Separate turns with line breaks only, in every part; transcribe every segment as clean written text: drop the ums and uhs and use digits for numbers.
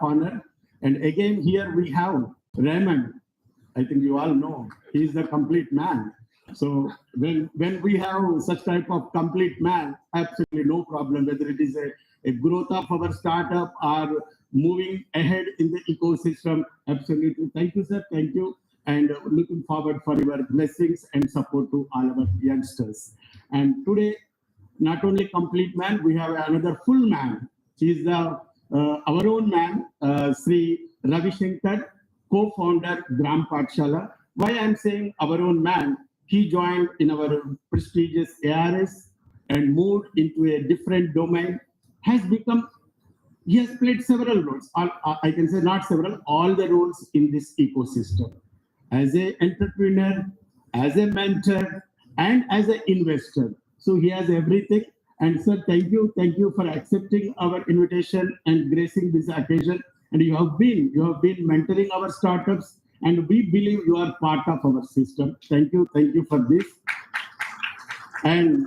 honor. And again, here we have Raymond. I think you all know he's the complete man. So when we have such type of complete man, absolutely no problem, whether it is a growth of our startup or moving ahead in the ecosystem. Absolutely. Thank you, sir. Thank you. And looking forward for your blessings and support to all our youngsters. And today, not only complete man, we have another full man. He is the our own man, Sri Ravi Shankar, co-founder Gram Pathshala. Why I'm saying our own man? He joined in our prestigious ARS and moved into a different domain. He has played several roles. I can say not several, all the roles in this ecosystem. As an entrepreneur, as a mentor, and as an investor. So he has everything. And sir, thank you for accepting our invitation and gracing this occasion. And you have been mentoring our startups, and we believe you are part of our system. Thank you for this. And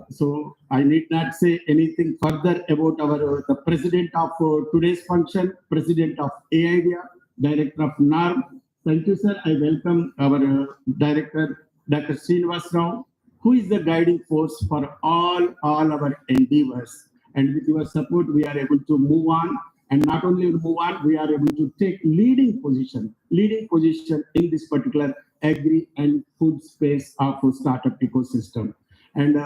so I need not say anything further about the president of today's function, president of AIDEA, director of NAARM. Thank you, sir. I welcome our director, Dr. Srinivas Rao, who is the guiding force for all our endeavors. And with your support, we are able to move on. And not only move on, we are able to take leading position in this particular agri and food space of startup ecosystem. And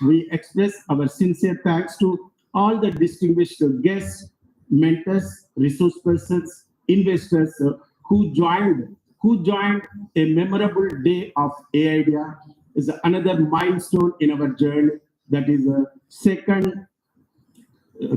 we express our sincere thanks to all the distinguished guests, mentors, resource persons, investors who joined a memorable day of AIDEA. Is another milestone in our journey. That is a second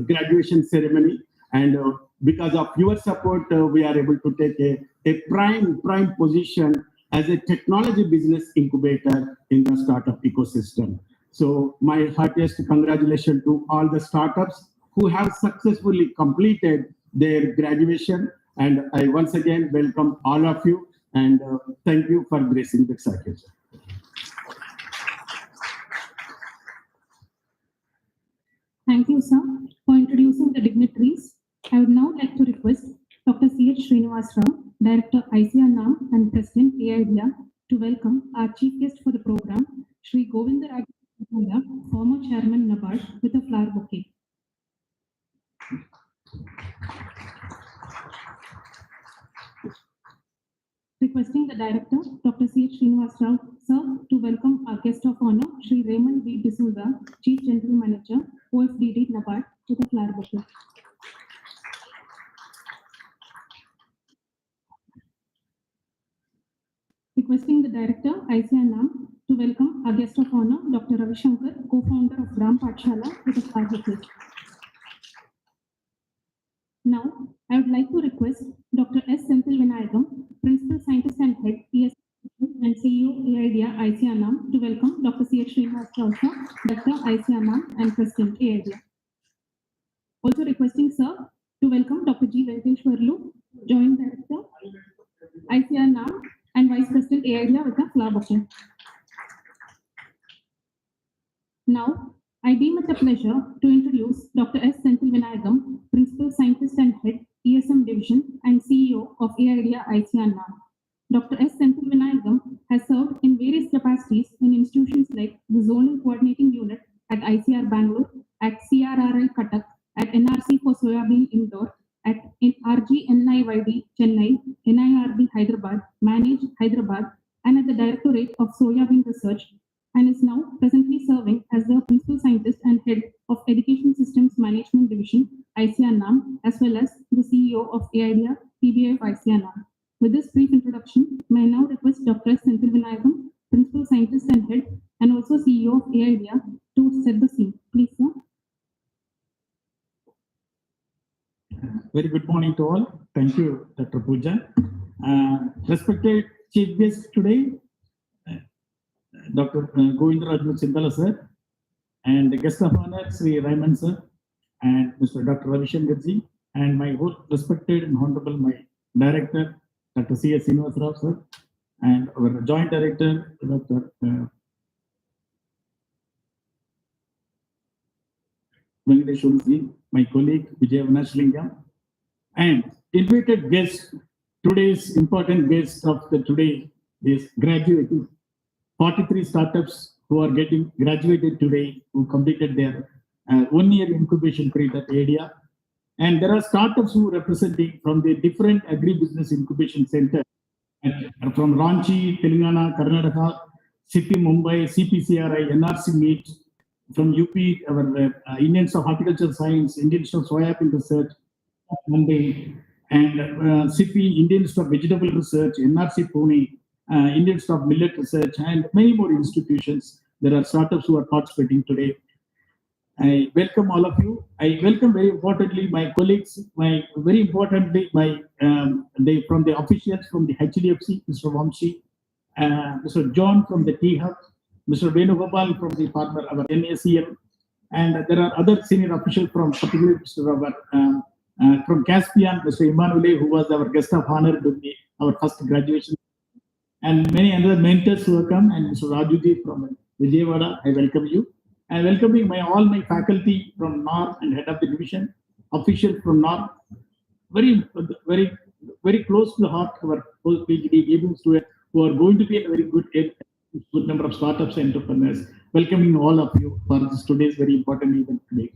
graduation ceremony. And because of your support, we are able to take a prime position as a technology business incubator in the startup ecosystem. So my heartiest congratulations to all the startups who have successfully completed their graduation. And I once again welcome all of you and thank you for gracing this occasion.
Thank you, sir, for introducing the dignitaries. I would now like to request Dr. C.H. Srinivas Rao, Director ICAR-NAARM and President AIDEA, to welcome our chief guest for the program, Shri Govinda Raj, former Chairman NABARD, with a flower bouquet. Requesting the Director, Dr. C.H. Srinivas Rao, sir, to welcome our guest of honor, Shri Raymond V. D'Souza, Chief General Manager, OFDD NABARD, with a flower bouquet. Requesting the Director, ICAR-NAARM, to welcome our guest of honor, Dr. Ravi Shankar, co-founder of Gram Pathshala, with a flower bouquet. Now, I would like to request Dr. S. Senthil Vinayagam, Principal Scientist and Head, ES and CEO, AIDEA, ICAR-NAARM, to welcome Dr. C.H. Srinivas Rao, Director, ICAR-NAARM and President, AIDEA. Also requesting, sir, to welcome Dr. G. Venkateshwarlu, Joint Director, ICAR-NAARM and Vice President, AIDEA, with a flower bouquet. Now, I deem it a pleasure to introduce Dr. S. Senthil Vinayagam, Principal Scientist and Head, ESM Division and CEO of AIDEA ICAR-NAARM. Dr. S. Senthil Vinayagam has served in various capacities in institutions like the Zonal Coordinating Unit at ICR Bangalore, at CRRI Cuttack, at NRC for Soybean Indore, at RGNIYD Chennai, NIRB Hyderabad, Manage Hyderabad, and at the Directorate of Soybean Research, and is now presently serving as the Principal Scientist and Head of Education Systems Management Division, ICAR-NAARM, as well as the CEO of AIDEA, PBI of ICAR-NAARM. With this brief introduction, may I now request Dr. S. Senthil Vinayagam, Principal Scientist and Head, and also CEO of AIDEA, to set the scene. Please, sir.
Very good morning to all. Thank you, Dr. Pooja. Respected Chief Guest today, Dr. Govinda Raj Sindala sir, and the guest of honor, Sri Raymond sir, and Mr. Dr. Ravi Shankar ji, and my whole respected and honorable my director, Dr. C.S. Srinivas Rao sir, and our joint director, Dr. Venkateshwarlu ji, my colleague Vijay Vanashlingam, And invited guest, today's important guest of the today is graduating 43 startups who are getting graduated today, who completed their 1 year incubation period at area. And there are startups who are representing from the different agribusiness incubation centers from Ranchi, Telangana, Karnataka, City, Mumbai, CPCRI, NRC Meet, from UP, our Indians of Horticulture Science, Indians of Soybean Research, Mumbai, and CP, Indians of Vegetable Research, NRC Pune, Indians of Millet Research, and many more institutions. There are startups who are participating today. I welcome all of you. I welcome very importantly my colleagues, very importantly from the officials from the HDFC, Mr. Vamshi, Mr. John from the T Hub, Mr. Venugopal from the partner our NACL, and there are other senior officials from particularly from Caspian, Mr. Emmanuel, who was our guest of honor during our first graduation, and many other mentors who have come, and Mr. Rajuji from Vijayawada. I welcome you. I welcoming all my faculty from NAARM and head of the division, officials from NAARM, very close to the heart of our post PhD giving students who are going to be a very good number of startups and entrepreneurs. Welcoming all of you for this today's very important event today.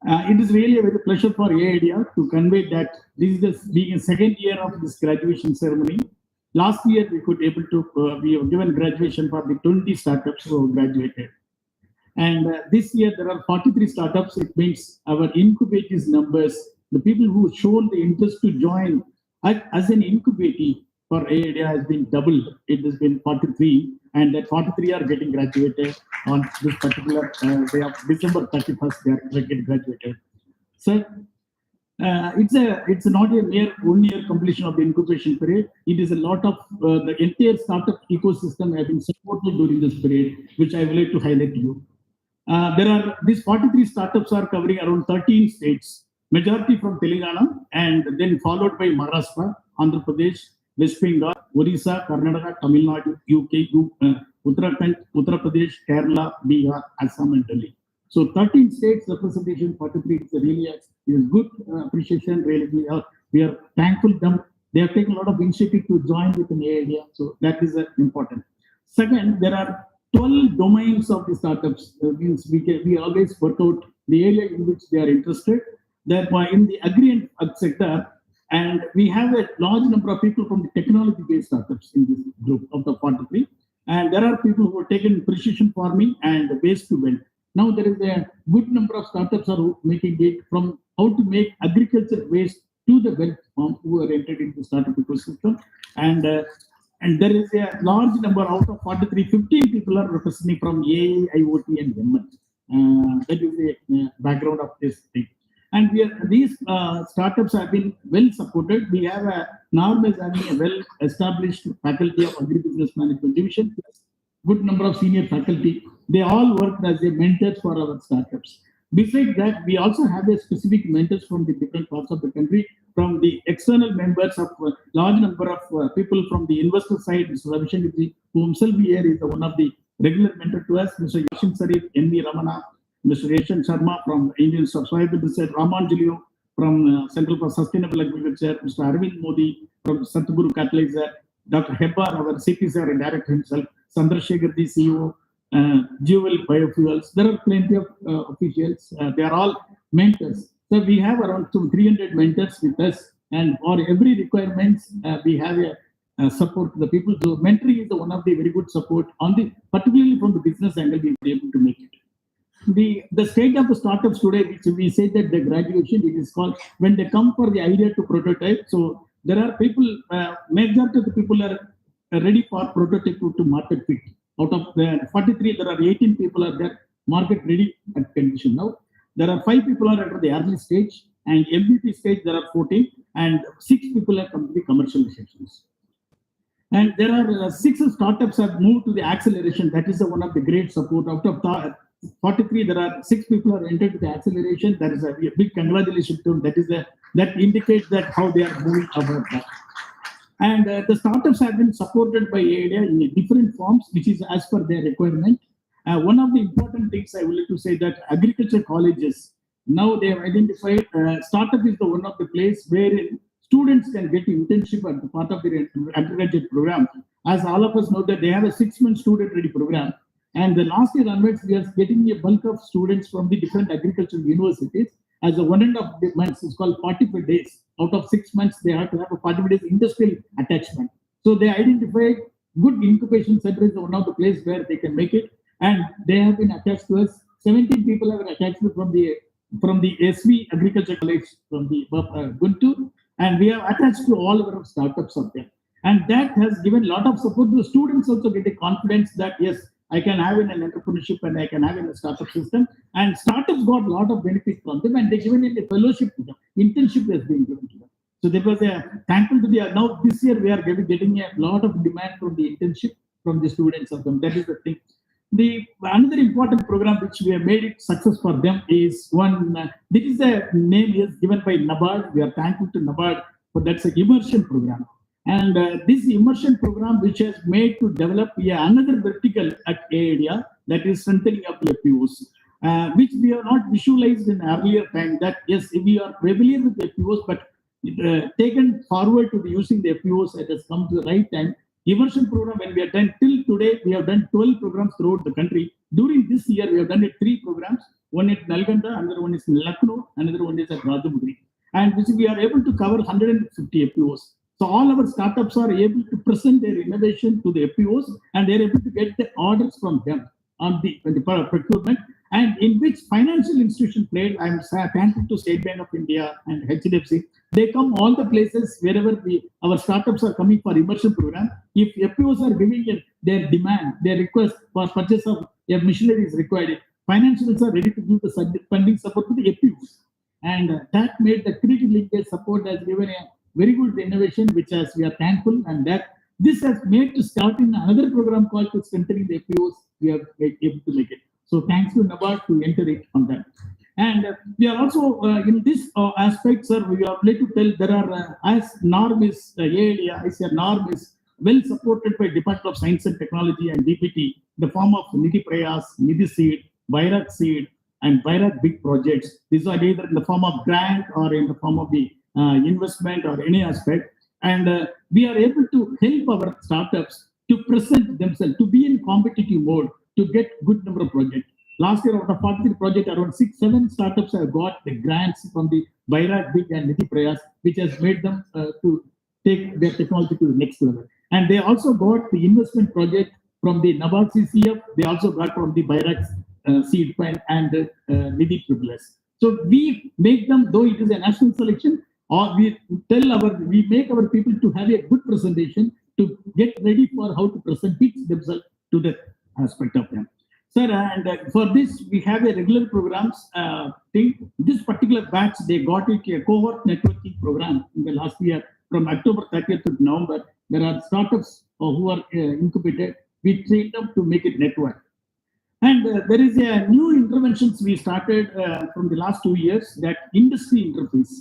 It is really a very pleasure for AIDEA to convey that this is being a second year of this graduation ceremony. Last year we could able to we have given graduation for the 20 startups who graduated. And this year there are 43 startups. It means our incubators numbers, the people who shown the interest to join as an incubator for AIDEA has been doubled. It has been 43, and that 43 are getting graduated on this particular day of December 31st. They are getting graduated. So it's not a mere 1 year completion of the incubation period. It is a lot of the entire startup ecosystem have been supported during this period, which I would like to highlight to you. These 43 startups are covering around 13 states, majority from Telangana, and then followed by Maharashtra, Andhra Pradesh, West Bengal, Orissa, Karnataka, Tamil Nadu, UK, Uttarakhand, Uttar Pradesh, Kerala, Bihar, Assam, and Delhi. So 13 states representation, 43 is really is good appreciation. Really, we are thankful them. They have taken a lot of initiative to join with an area, so that is important. Second, there are 12 domains of the startups. Means we always work out the area in which they are interested. Thereby, in the agri and sector, and we have a large number of people from the technology-based startups in this group of the 43. And there are people who have taken precision farming and waste to wealth. Now there is a good number of startups are making it from how to make agriculture waste to the wealth farm who are entered into the startup ecosystem. And there is a large number out of 43, 15 people are representing from AI, IoT, and ML. That is the background of this thing. And these startups have been well supported. We have NAARM is having a well-established faculty of agribusiness management division, good number of senior faculty. They all work as a mentors for our startups. Besides that, we also have a specific mentors from the different parts of the country, from the external members of a large number of people from the investor side. Mr. Ravishankar, who himself here is one of the regular mentor to us, Mr. Yashin Sarif, N.V. Ramana, Mr. Yashan Sharma from Indians of Soybean Research, Raman Julio from Central for Sustainable Agriculture, Mr. Arvind Modi from Satguru Catalyzer, Dr. Hebbar, our CPCR and director himself, Chandrasekhar, the CEO, Jewel Biofuels. There are plenty of officials. They are all mentors. So we have around 300 mentors with us, and for every requirement, we have a support to the people. So mentoring is one of the very good support on the, particularly from the business angle, we be able to make it. The state of the startups today, which we say that the graduation, it is called when they come for the idea to prototype. So there are people, majority of the people are ready for prototype to market fit. Out of the 43, there are 18 people are there market ready at condition. Now there are 5 people are at the early stage, and MVP stage there are 14, and 6 people are completely commercializations. And there are 6 startups have moved to the acceleration. That is one of the great support. Out of the 43, there are 6 people are entered to the acceleration. That is a big congratulations to them. That indicates that how they are moving about that. And the startups have been supported by AIDEA in different forms, which is as per their requirement. One of the important things I would like to say that agriculture colleges, now they have identified startup is the one of the place wherein students can get internship as part of their undergraduate program. As all of us know that they have a 6-month student ready program. And the last year onwards, we are getting a bulk of students from the different agricultural universities. As a 1.5 months is called 45 days. Out of 6 months, they have to have a 45 days industrial attachment. So they identified good incubation center is one of the place where they can make it. And they have been attached to us. 17 people have been attached from the SV Agriculture College from the Guntur. And we have attached to all our startups of them. And that has given a lot of support. The students also get a confidence that, yes, I can have in an entrepreneurship and I can have in a startup system. And startups got a lot of benefits from them and they given in a fellowship to them. Internship has been given to them. So there was a thankful to the, now this year we are getting a lot of demand from the internship from the students of them. That is the thing. The another important program which we have made it success for them is one, this is the name is given by NABARD. We are thankful to NABARD for that's an immersion program. And this immersion program, which has made to develop another vertical at area that is strengthening up FPOs, which we have not visualized in earlier time. That yes, we are familiar with FPOs, but taken forward to the using the FPOs, it has come to the right time. Immersion program, when we have done till today, we have done 12 programs throughout the country. During this year, we have done 3 programs. One at Nalganda, another one is in Lucknow, another one is at Rajahmundry. And which we are able to cover 150 FPOs. So all our startups are able to present their innovation to the FPOs and they're able to get the orders from them on the procurement, and in which financial institution played. I'm thankful to State Bank of India and HDFC. They come all the places wherever our startups are coming for immersion program. If FPOs are giving their demand, their request for purchase of their machinery is required, financials are ready to give the funding support to the FPOs. And that made the critical linkage support has given a very good innovation, which as we are thankful, and that this has made to start in another program called to strengthening the FPOs. We are able to make it. So thanks to NABARD to enter it on that. And we are also in this aspect, sir, we are glad to tell there are as NAARM is ICAR-NAARM is well supported by Department of Science and Technology and DPT, the form of Nidhi Prayas, Nidhi Seed, Bairak Seed, and Bairak Big Projects. These are either in the form of grant or in the form of the investment or any aspect. And we are able to help our startups to present themselves, to be in competitive mode, to get good number of projects. Last year, out of 43 projects, around 6-7 startups have got the grants from the Bairak Big and Nidhi Prayas, which has made them to take their technology to the next level. And they also got the investment project from the NABARD CCF. They also got from the Bairak Seed Fund and Nidhi Privilege. So we make them, though it is a national selection, or we make our people to have a good presentation to get ready for how to present pitch themselves to the aspect of them. Sir, and for this, we have a regular programs thing. This particular batch, they got it a cohort networking program in the last year from October 30th to November. There are startups who are incubated. We train them to make it network. And there is a new interventions we started from the last 2 years, that industry interface.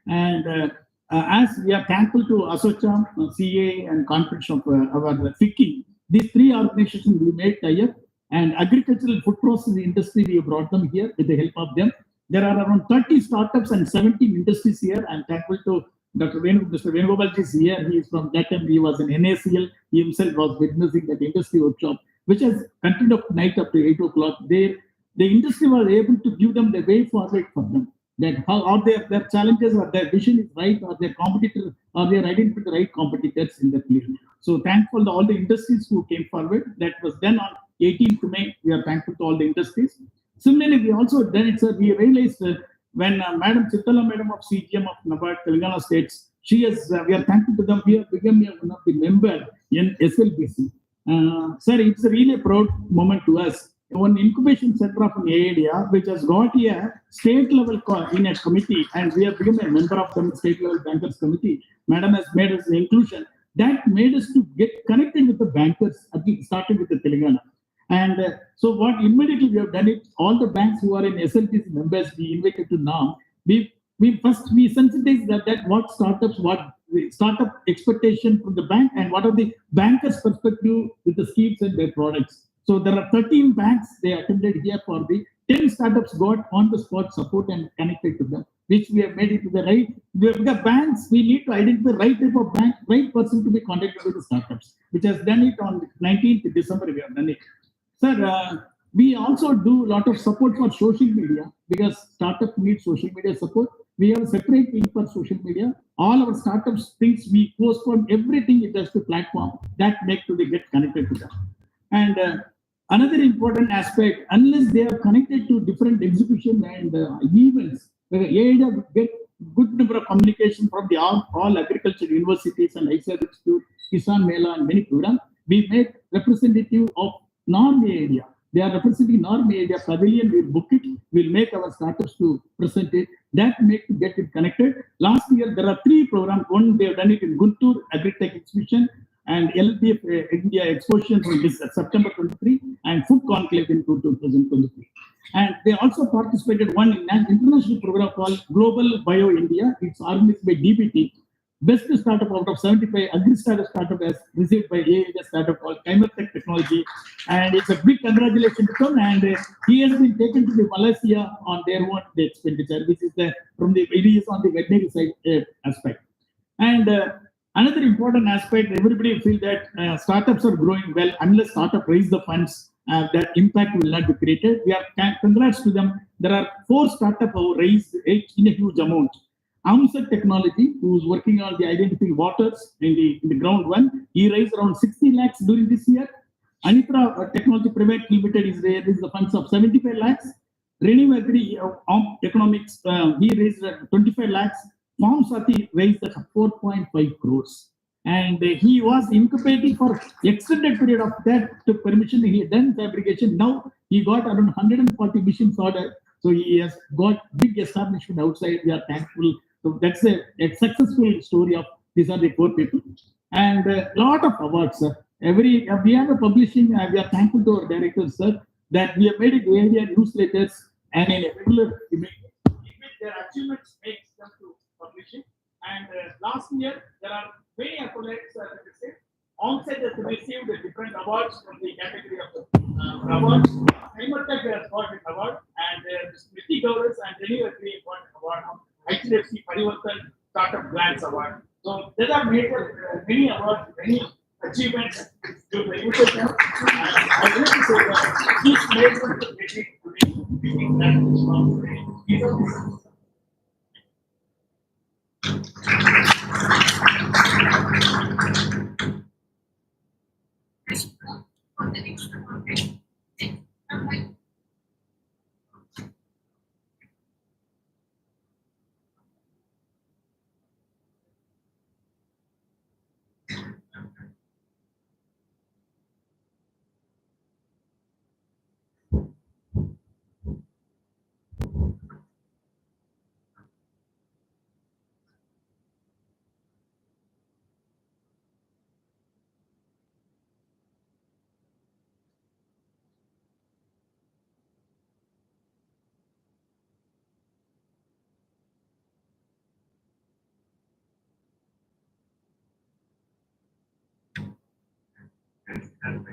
And as we are thankful to ASSOCHAM, CA, and Conference of our FICCI, these 3 organizations we made tie-up, and agricultural food processing industry, we brought them here with the help of them. There are around 30 startups and 17 industries here. I'm thankful to Mr. Venugopal is here. He is from that time. He was in NACL. He himself was witnessing that industry workshop, which has continued up night up to 8 o'clock. The industry was able to give them the way forward for them. That how are their challenges, or their vision is right, or their competitors, or they are identifying the right competitors in the field. So thankful to all the industries who came forward. That was done on 18th May. We are thankful to all the industries. Similarly, we also done it, sir. We realized when Madam Chittala Madam of CGM of NABARD Telangana States, she has. We are thankful to them. We have become one of the member in SLBC. Sir, it's really a proud moment to us. One incubation center of an area which has got a state level in a committee, and we have become a member of the state level bankers committee. Madam has made us the inclusion. That made us to get connected with the bankers, started with the Telangana. And so what immediately we have done it, all the banks who are in SLTC members, we invited to NAARM. We sensitize that what startups, what the startup expectation from the bank, and what are the bankers' perspective with the schemes and their products. So there are 13 banks, they attended here for the 10 startups got on the spot support and connected to them, which we have made it to the right. The banks, we need to identify the right type of bank, right person to be contacted with the startups, which has done it on 19th December. We have done it. Sir, we also do a lot of support for social media because startup needs social media support. We have a separate team for social media. All our startups things we post from everything it does to platform that make to they get connected to them. And another important aspect, unless they are connected to different exhibition and events, the area get good number of communication from the all agriculture universities and ICAR Institute, Kisan Mela and many programs. We make representative of NAARM area. They are representing NAARM area pavilion. We'll book it. We'll make our startups to present it. That make to get it connected. Last year there are 3 programs. One they have done it in Guntur Agri-Tech Exhibition and LBF India Exposition from this September 23 and Food Conclave in 2023. And they also participated one in an international program called Global Bio India. It's organized by DBT. Best startup out of 75 Agri-Startup startup has received by a startup called Tech Technology. And it's a big congratulations to him. And he has been taken to the Malaysia on their own expenditure, which is from the it is on the veterinary side aspect. And another important aspect, everybody feel that startups are growing well unless startup raise the funds. That impact will not be created. We are congrats to them. There are 4 startups who raised in a huge amount. Amsat Technology, who is working on the identifying waters in the ground one, he raised around 60 lakhs during this year. Anitra Technology Private Limited is raised the funds of 75 lakhs. Renew Agri Economics, he raised 25 lakhs. Farm Sati raised 4.5 crores. And he was incubating for extended period of that took permission. He had done fabrication. Now he got around 140 machines order. So he has got big establishment outside. We are thankful. So that's a successful story of these are the 4 people. And a lot of awards, sir. We have a publishing. We are thankful to our directors, sir, that we have made it area newsletters and in a regular image. Their achievements makes them to publishing. And last year there are many accolades. Onsite has received different awards from the category of the awards. Agri-Tech has got an award, and Smriti Gowers and Renew Agri got an award of HDFC Parivartan Startup Grants Award. So there are many awards, many achievements to the invitation. I want to say that each made them to get it today. Right.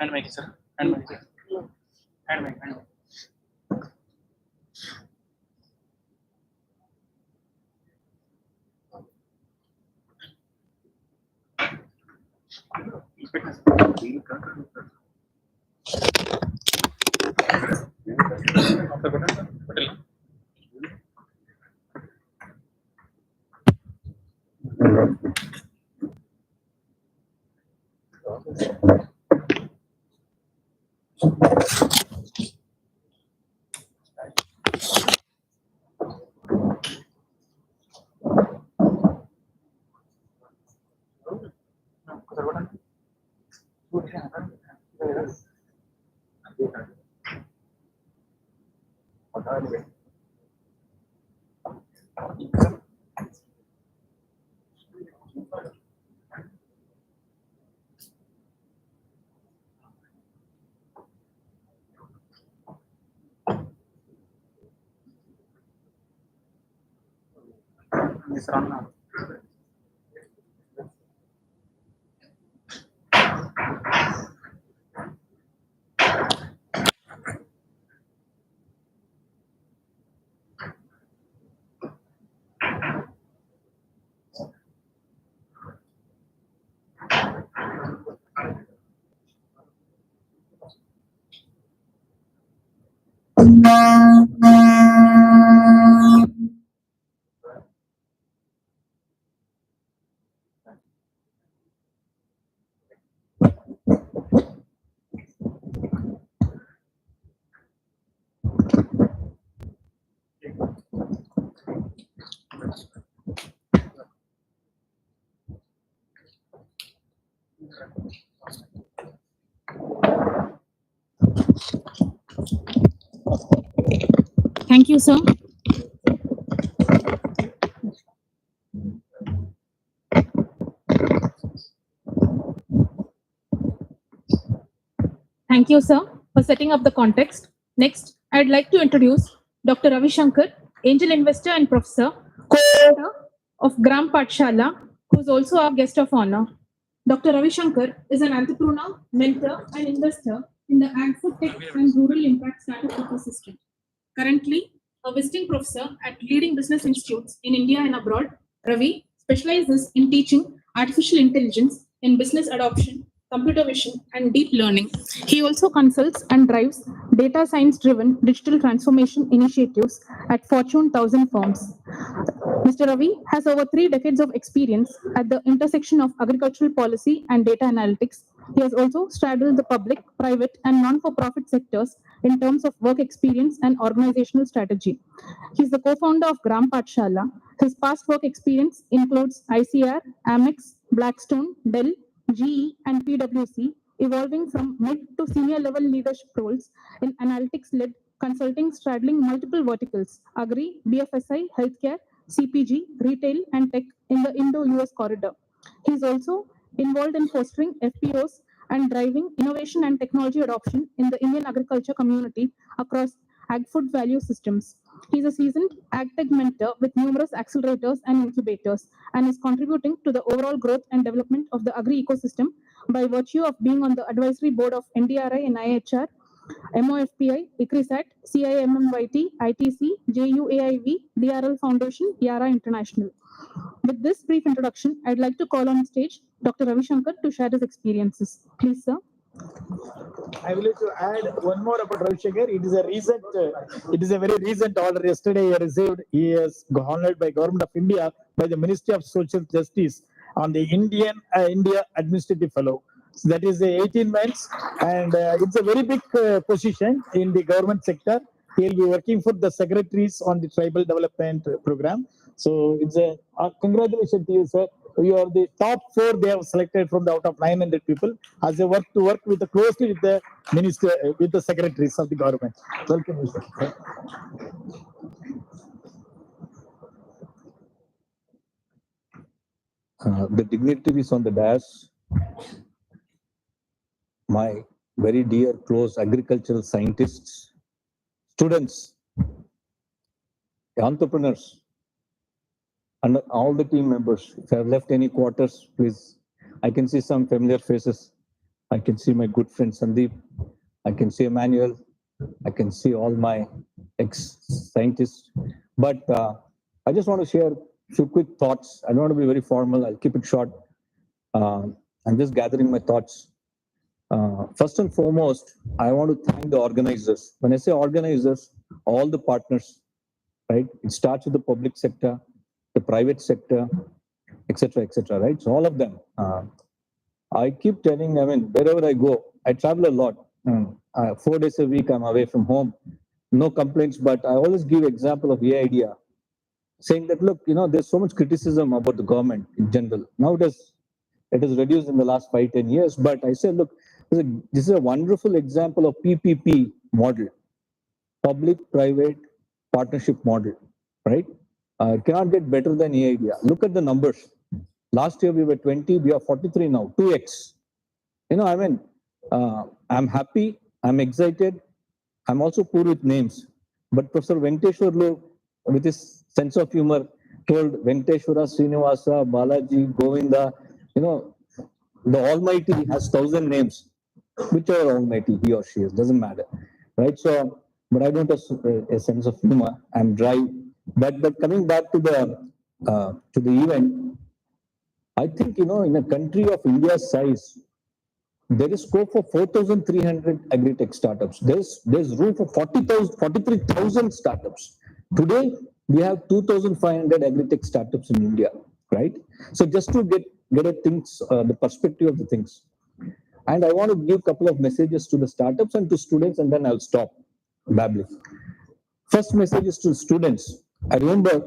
Hand mic, sir. Hand mic. Hand mic. Hand mic. Yes, Rana.
Thank you, sir. Thank you, sir, for setting up the context. Next, I'd like to introduce Dr. Ravi Shankar, angel investor and professor, co-founder of Gram Pathshala, who is also our guest of honor. Dr. Ravi Shankar is an entrepreneur, mentor, and investor in the agri tech and rural impact startup ecosystem. Currently, a visiting professor at leading business institutes in India and abroad, Ravi specializes in teaching artificial intelligence in business adoption, computer vision, and deep learning. He also consults and drives data science driven digital transformation initiatives at Fortune 1000 firms. Mr. Ravi has over 3 decades of experience at the intersection of agricultural policy and data analytics. He has also straddled the public, private, and non-for-profit sectors in terms of work experience and organizational strategy. He is the co-founder of Gram Pathshala. His past work experience includes ICR, Amex, Blackstone, Dell, GE, and PwC, evolving from mid to senior level leadership roles in analytics-led consulting straddling multiple verticals: agri, BFSI, healthcare, CPG, retail, and tech in the Indo-US corridor. He is also involved in fostering FPOs and driving innovation and technology adoption in the Indian agriculture community across ag-food value systems. He is a seasoned ag-tech mentor with numerous accelerators and incubators and is contributing to the overall growth and development of the agri ecosystem by virtue of being on the advisory board of NDRI and IHR, MOFPI, ICRISAT, CIMMYT, ITC, JUAIV, DRL Foundation, YARA International. With this brief introduction, I'd like to call on stage Dr. Ravi Shankar to share his experiences. Please, sir.
I would like to add one more about Ravi Shankar. It is a very recent order. Yesterday, he received. He is honored by Government of India by the Ministry of Social Justice on the India Administrative Fellow. So that is 18 months, and it's a very big position in the government sector. He'll be working for the secretaries on the tribal development program. So it's a congratulations to you, sir. You are the top 4 they have selected from the out of 900 people as they work with closely with the minister, with the secretaries of the government. Welcome, sir.
The dignitaries on the dais, my very dear close agricultural scientists, students, entrepreneurs, and all the team members. If I have left any quarters, please, I can see some familiar faces. I can see my good friend Sandeep. I can see Emmanuel. I can see all my ex-scientists. But I just want to share a few quick thoughts. I don't want to be very formal. I'll keep it short. I'm just gathering my thoughts. First and foremost, I want to thank the organizers. When I say organizers, all the partners, right? It starts with the public sector, the private sector, etc., right? So all of them. I keep telling, I mean, wherever I go, I travel a lot. 4 days a week, I'm away from home. No complaints, but I always give example of idea, saying that, look, there's so much criticism about the government in general. Now it has reduced in the last 5-10 years, but I say, look, this is a wonderful example of PPP model, public-private partnership model, right? It cannot get better than idea. Look at the numbers. Last year we were 20, we are 43 now, 2x. I mean, I'm happy, I'm excited, I'm also poor with names. But Professor Venkateshwarlu, with his sense of humor, told Venkateshwara, Srinivasa, Balaji, Govinda, the Almighty has 1,000 names. Whichever Almighty he or she is, doesn't matter, right? So, but I don't have a sense of humor. I'm dry. But coming back to the event, I think in a country of India's size, there is scope for 4,300 agri-tech startups. There's room for 43,000 startups. Today, we have 2,500 agri-tech startups in India, right? So just to get at things, the perspective of the things. And I want to give a couple of messages to the startups and to students, and then I'll stop babbling. First message is to students. I remember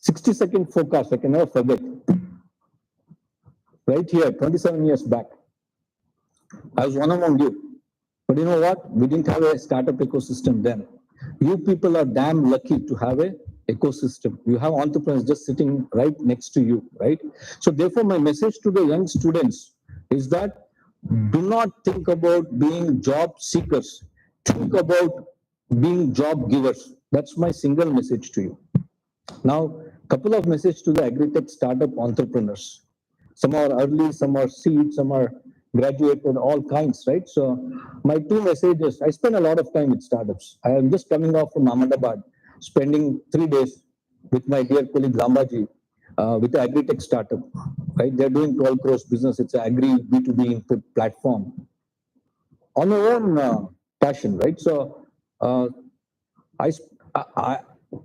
60-second forecast, I can never forget. Right here, 27 years back. I was one among you. But you know what? We didn't have a startup ecosystem then. You people are damn lucky to have a ecosystem. You have entrepreneurs just sitting right next to you, right? So therefore, my message to the young students is that do not think about being job seekers. Think about being job givers. That's my single message to you. Now, couple of messages to the agri-tech startup entrepreneurs. Some are early, some are seed, some are graduated, all kinds, right? So my two messages, I spend a lot of time with startups. I am just coming off from Ahmedabad, spending 3 days with my dear colleague Lambaji, with the agri-tech startup, right? They're doing 12 crores business. It's an agri B2B input platform on their own passion, right? So I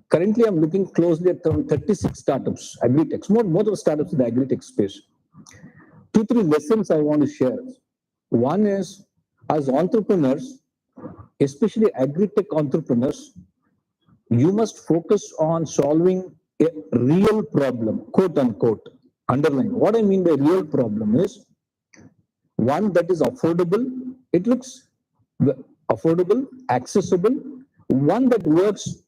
currently I'm looking closely at 36 startups, agri-techs, more of the startups in the agri-tech space. 2-3 lessons I want to share. One is, as entrepreneurs, especially agri-tech entrepreneurs, you must focus on solving a real problem, quote unquote, underline. What I mean by real problem is one that is affordable. It looks affordable, accessible, one that works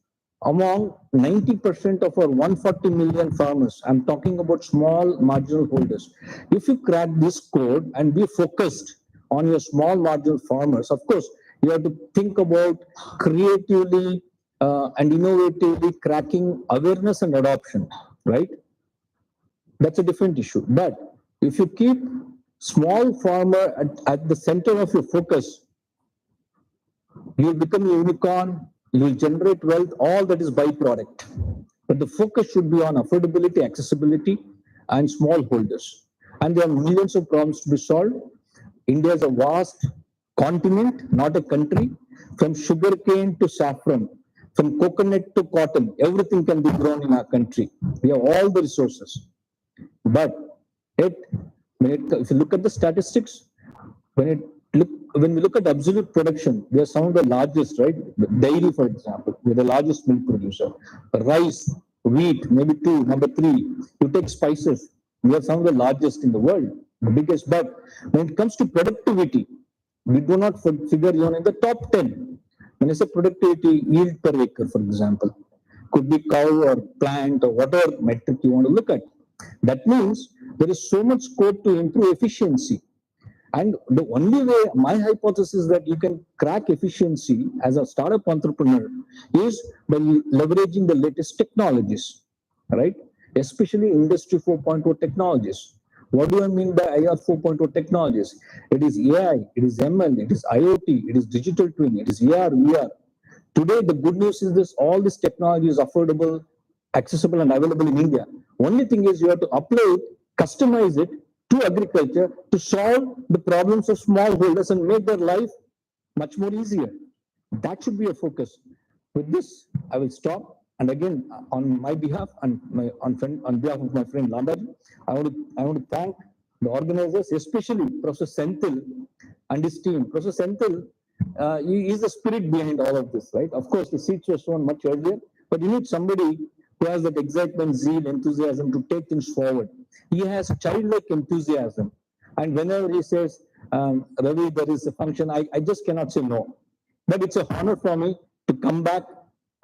among 90% of our 140 million farmers. I'm talking about small marginal holders. If you crack this code and be focused on your small marginal farmers, of course, you have to think about creatively and innovatively cracking awareness and adoption, right? That's a different issue. But if you keep small farmer at the center of your focus, you'll become a unicorn, you'll generate wealth, all that is byproduct. But the focus should be on affordability, accessibility, and small holders. And there are millions of problems to be solved. India is a vast continent, not a country. From sugarcane to saffron, from coconut to cotton, everything can be grown in our country. We have all the resources. But if you look at the statistics, when we look at absolute production, we are some of the largest, right? Dairy, for example, we're the largest milk producer. Rice, wheat, maybe 2, number 3. You take spices, we are some of the largest in the world, the biggest. But when it comes to productivity, we do not figure even in the top 10. When I say productivity, yield per acre, for example, could be cow or plant or whatever metric you want to look at. That means there is so much scope to improve efficiency. And the only way, my hypothesis that you can crack efficiency as a startup entrepreneur is by leveraging the latest technologies, right? Especially Industry 4.0 technologies. What do I mean by IR 4.0 technologies? It is AI, it is ML, it is IoT, it is digital twin, it is AR, VR. Today, the good news is this: all this technology is affordable, accessible, and available in India. Only thing is you have to apply it, customize it to agriculture to solve the problems of smallholders and make their life much more easier. That should be a focus. With this, I will stop. And again, on my behalf and on behalf of my friend Lambaji, I want to thank the organizers, especially Professor Senthil and his team. Professor Senthil, he is the spirit behind all of this, right? Of course, the seats were shown much earlier, but you need somebody who has that excitement, zeal, enthusiasm to take things forward. He has childlike enthusiasm. And whenever he says, Ravi, there is a function, I just cannot say no. But it's an honor for me to come back.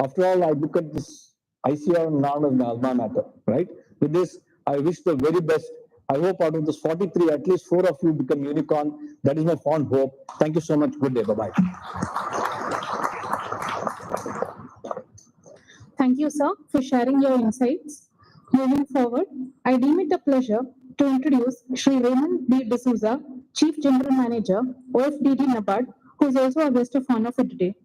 After all, I look at this ICAR-NAARM as my alma mater, right? With this, I wish the very best. I hope out of this 43, at least 4 of you become unicorn. That is my fond hope. Thank you so much. Good day. Bye-bye.
Thank you, sir, for sharing your insights. Moving forward, I deem it a pleasure to introduce Sri Raymond B. D'Souza, Chief General Manager, OFDD NABARD, who is also a guest of honor for today.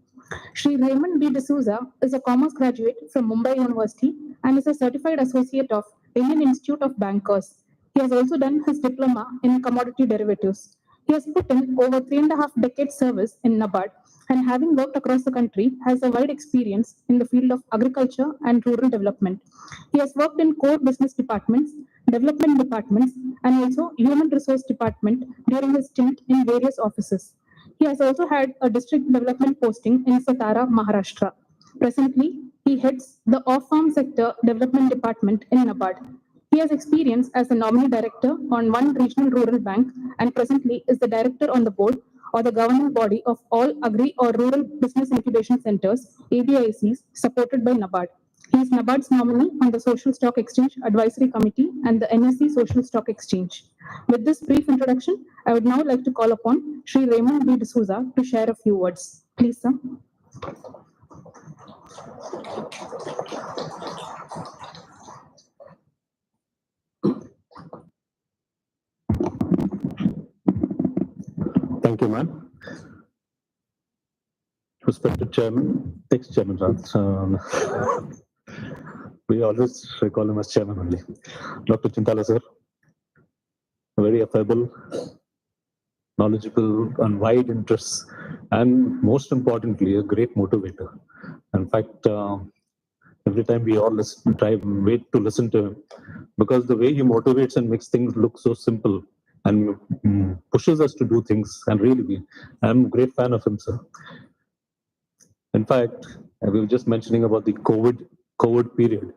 Sri Raymond B. D'Souza is a commerce graduate from Mumbai University and is a certified associate of Indian Institute of Bankers. He has also done his diploma in commodity derivatives. He has put in over 3.5 decades service in NABARD and having worked across the country has a wide experience in the field of agriculture and rural development. He has worked in core business departments, development departments, and also human resource department during his stint in various offices. He has also had a district development posting in Satara, Maharashtra. Presently, he heads the off-farm sector development department in NABARD. He has experience as the nominee director on one regional rural bank and presently is the director on the board or the governing body of all agri or rural business incubation centers, ABICs, supported by NABARD. He is NABARD's nominee on the Social Stock Exchange Advisory Committee and the NSE Social Stock Exchange. With this brief introduction, I would now like to call upon Sri Raymond B. D'Souza to share a few words. Please, sir.
Thank you, ma'am. Respected Chairman, ex-Chairman, we always recall him as Chairman only. Dr. Chintala, sir, very affable, knowledgeable, and wide interests, and most importantly, a great motivator. In fact, every time we all wait to listen to him, because the way he motivates and makes things look so simple and pushes us to do things, and really, I'm a great fan of him, sir. In fact, we were just mentioning about the COVID period.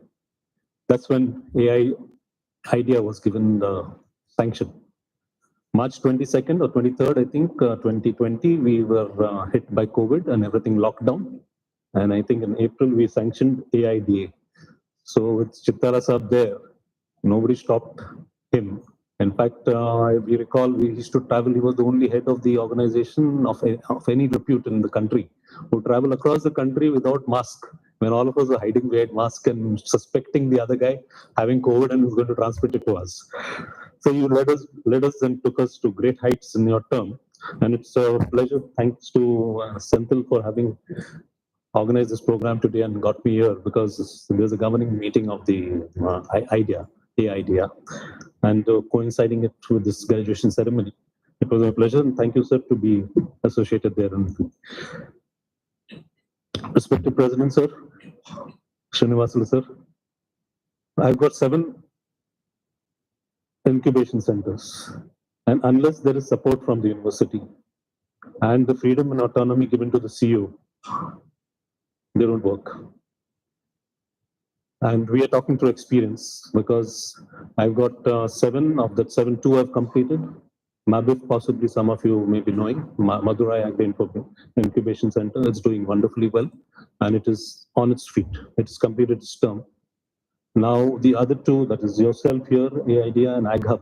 That's when AI idea was given the sanction. March 22nd or 23rd, I think, 2020, we were hit by COVID and everything locked down. And I think in April, we sanctioned AIDA. So with Chittara Saab there, nobody stopped him. In fact, we recall we used to travel. He was the only head of the organization of any repute in the country who travel across the country without mask. When all of us were hiding behind mask and suspecting the other guy having COVID and was going to transmit it to us. So you led us and took us to great heights in your term. And it's a pleasure. Thanks to Senthil for having organized this program today and got me here because there's a governing meeting of the idea, and coinciding it with this graduation ceremony. It was a pleasure, and thank you, sir, to be associated there. Respected President, sir, Srinivasalu, sir, I've got 7 incubation centers, and unless there is support from the university and the freedom and autonomy given to the CEO, they don't work. And we are talking through experience because I've got 7 of that 7, 2 I've completed. Mabif, possibly some of you may be knowing, Madurai Agri Incubation Center. It's doing wonderfully well and it is on its feet. It's completed its term. Now the other 2, that is yourself here, AIDEA and AgHub,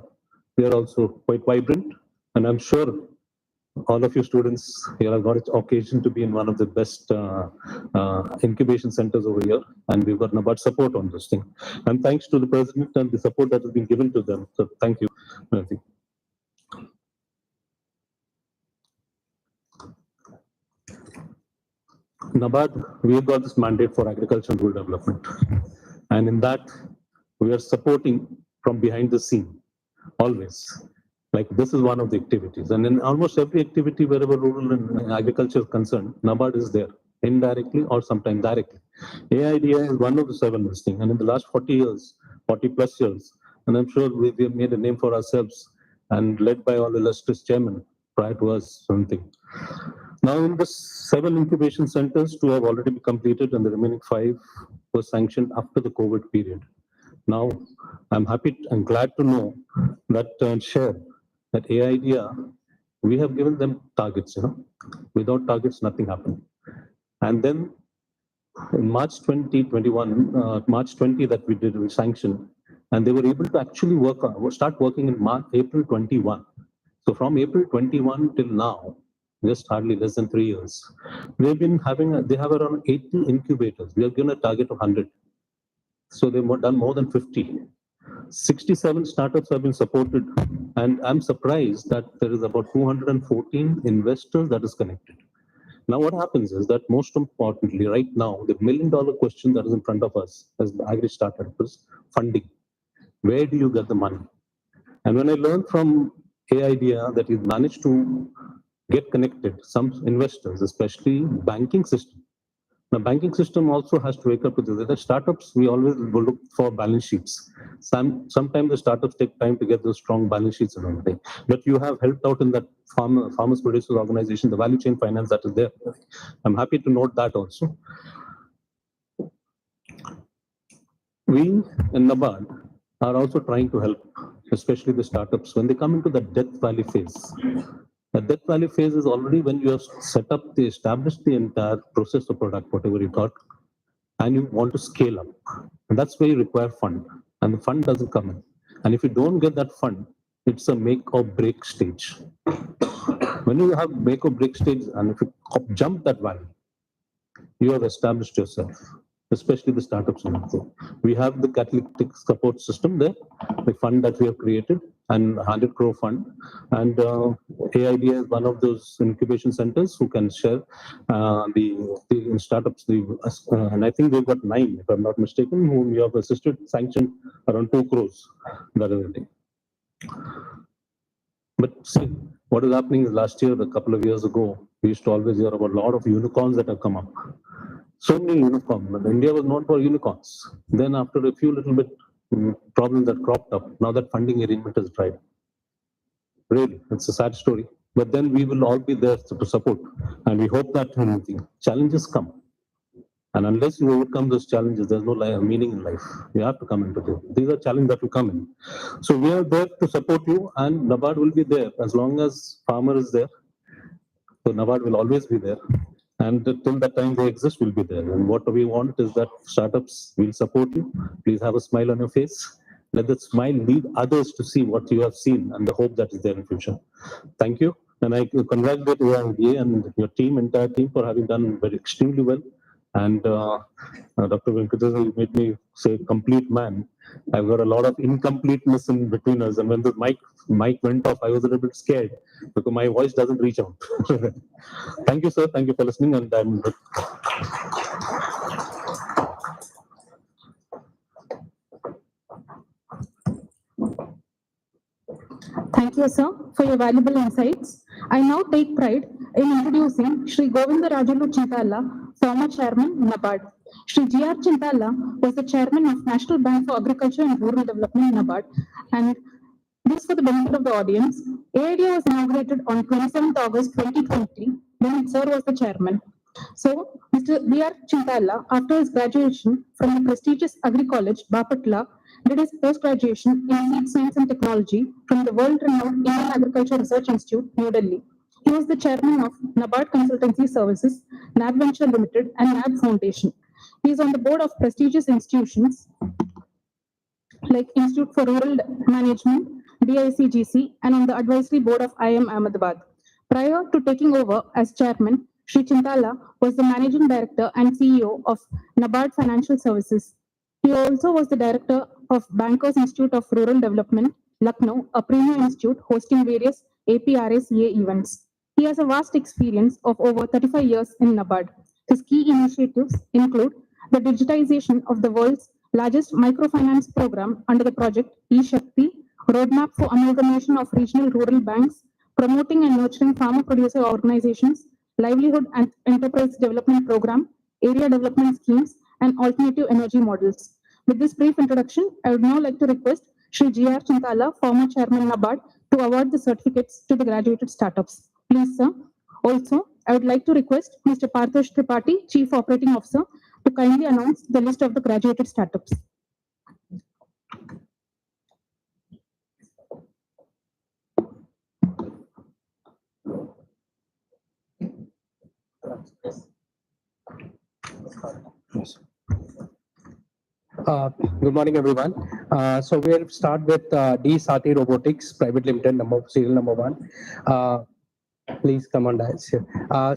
they are also quite vibrant. And I'm sure all of you students here have got an occasion to be in one of the best incubation centers over here, and we've got NABARD support on this thing. And thanks to the president and the support that has been given to them. So thank you. NABARD, we have got this mandate for agriculture and rural development. And in that, we are supporting from behind the scene, always. Like this is one of the activities. And in almost every activity, wherever rural and agriculture is concerned, NABARD is there, indirectly or sometimes directly. AIDA is one of the 7 listing. And in the last 40 years, 40 plus years, and I'm sure we have made a name for ourselves and led by all illustrious chairmen prior to us, something. Now, in the 7 incubation centers, 2 have already been completed, and the remaining 5 were sanctioned after the COVID period. Now, I'm happy and glad to know that share that AIDA, we have given them targets. Without targets, nothing happened. And then in March 2021, March 20 that we sanctioned, and they were able to actually start working in April 21. So from April 21 till now, just hardly less than 3 years, they have around 80 incubators. We have given a target of 100. So they've done more than 50. 67 startups have been supported, and I'm surprised that there is about 214 investors that is connected. Now, what happens is that most importantly, right now, the $1 million question that is in front of us as the Agri-Startup is funding. Where do you get the money? And when I learned from AIDA that we've managed to get connected, some investors, especially banking system. Now, banking system also has to wake up to this. The startups, we always will look for balance sheets. Sometimes the startups take time to get those strong balance sheets and everything. But you have helped out in that farmers producers organization, the value chain finance that is there. I'm happy to note that also. We in NABARD are also trying to help, especially the startups, when they come into the death valley phase. The death valley phase is already when you have set up, established the entire process of product, whatever you got, and you want to scale up. And that's where you require fund, and the fund doesn't come in. And if you don't get that fund, it's a make or break stage. When you have make or break stage, and if you jump that valley, you have established yourself, especially the startups. We have the catalytic support system there, the fund that we have created, and 100 crore fund. And AIDA is one of those incubation centers who can share the startups. And I think they've got 9, if I'm not mistaken, whom we have assisted, sanctioned around 2 crores. That is the thing. But see, what is happening is last year, a couple of years ago, we used to always hear about a lot of unicorns that have come up. So many unicorns. India was known for unicorns. Then after a few little bit problems that cropped up, now that funding arrangement is dried. Really, it's a sad story. But then we will all be there to support. And we hope that challenges come. And unless you overcome those challenges, there's no meaning in life. You have to come into this. These are challenges that will come in. So we are there to support you, and NABARD will be there as long as farmer is there. So NABARD will always be there. And till that time they exist, will be there. And what we want is that startups will support you. Please have a smile on your face. Let that smile lead others to see what you have seen and the hope that is there in future. Thank you. And I congratulate you and your team, entire team, for having done very extremely well. And Dr. Venkateswar, you made me say complete man. I've got a lot of incompleteness in between us. And when the mic went off, I was a little bit scared because my voice doesn't reach out. Thank you, sir. Thank you for listening. And I'm
Thank you, sir, for your valuable insights. I now take pride in introducing Shri Govinda Rajulu Chintala, former chairman, NABARD. Shri G.R. Chintala was the chairman of National Bank for Agriculture and Rural Development, NABARD. And this for the benefit of the audience. AIDA was inaugurated on 27th August 2023, when sir was the chairman. So, Mr. B.R. Chintala, after his graduation from the prestigious Agri College, Bapatla, did his post-graduation in Seed Science and Technology from the world-renowned Indian Agriculture Research Institute, New Delhi. He was the chairman of NABARD Consultancy Services, NAB Venture Limited, and NAB Foundation. He is on the board of prestigious institutions like Institute for Rural Management, DICGC, and on the advisory board of IIM Ahmedabad. Prior to taking over as chairman, Sri Chintala was the managing director and CEO of NABARD Financial Services. He also was the director of Bankers Institute of Rural Development, Lucknow, a premier institute hosting various APRACA events. He has a vast experience of over 35 years in NABARD. His key initiatives include the digitization of the world's largest microfinance program under the project eShakti, roadmap for amalgamation of regional rural banks, promoting and nurturing farmer-producer organizations, livelihood and enterprise development program, area development schemes, and alternative energy models. With this brief introduction, I would now like to request Shri G.R. Chintala, former chairman NABARD, to award the certificates to the graduated startups. Please, sir. Also, I would like to request Mr. Parthosh Tripathi, Chief Operating Officer, to kindly announce the list of the graduated startups.
Good morning, everyone. So we'll start with D Sati Robotics Private Limited, serial number 1. Please come on, guys.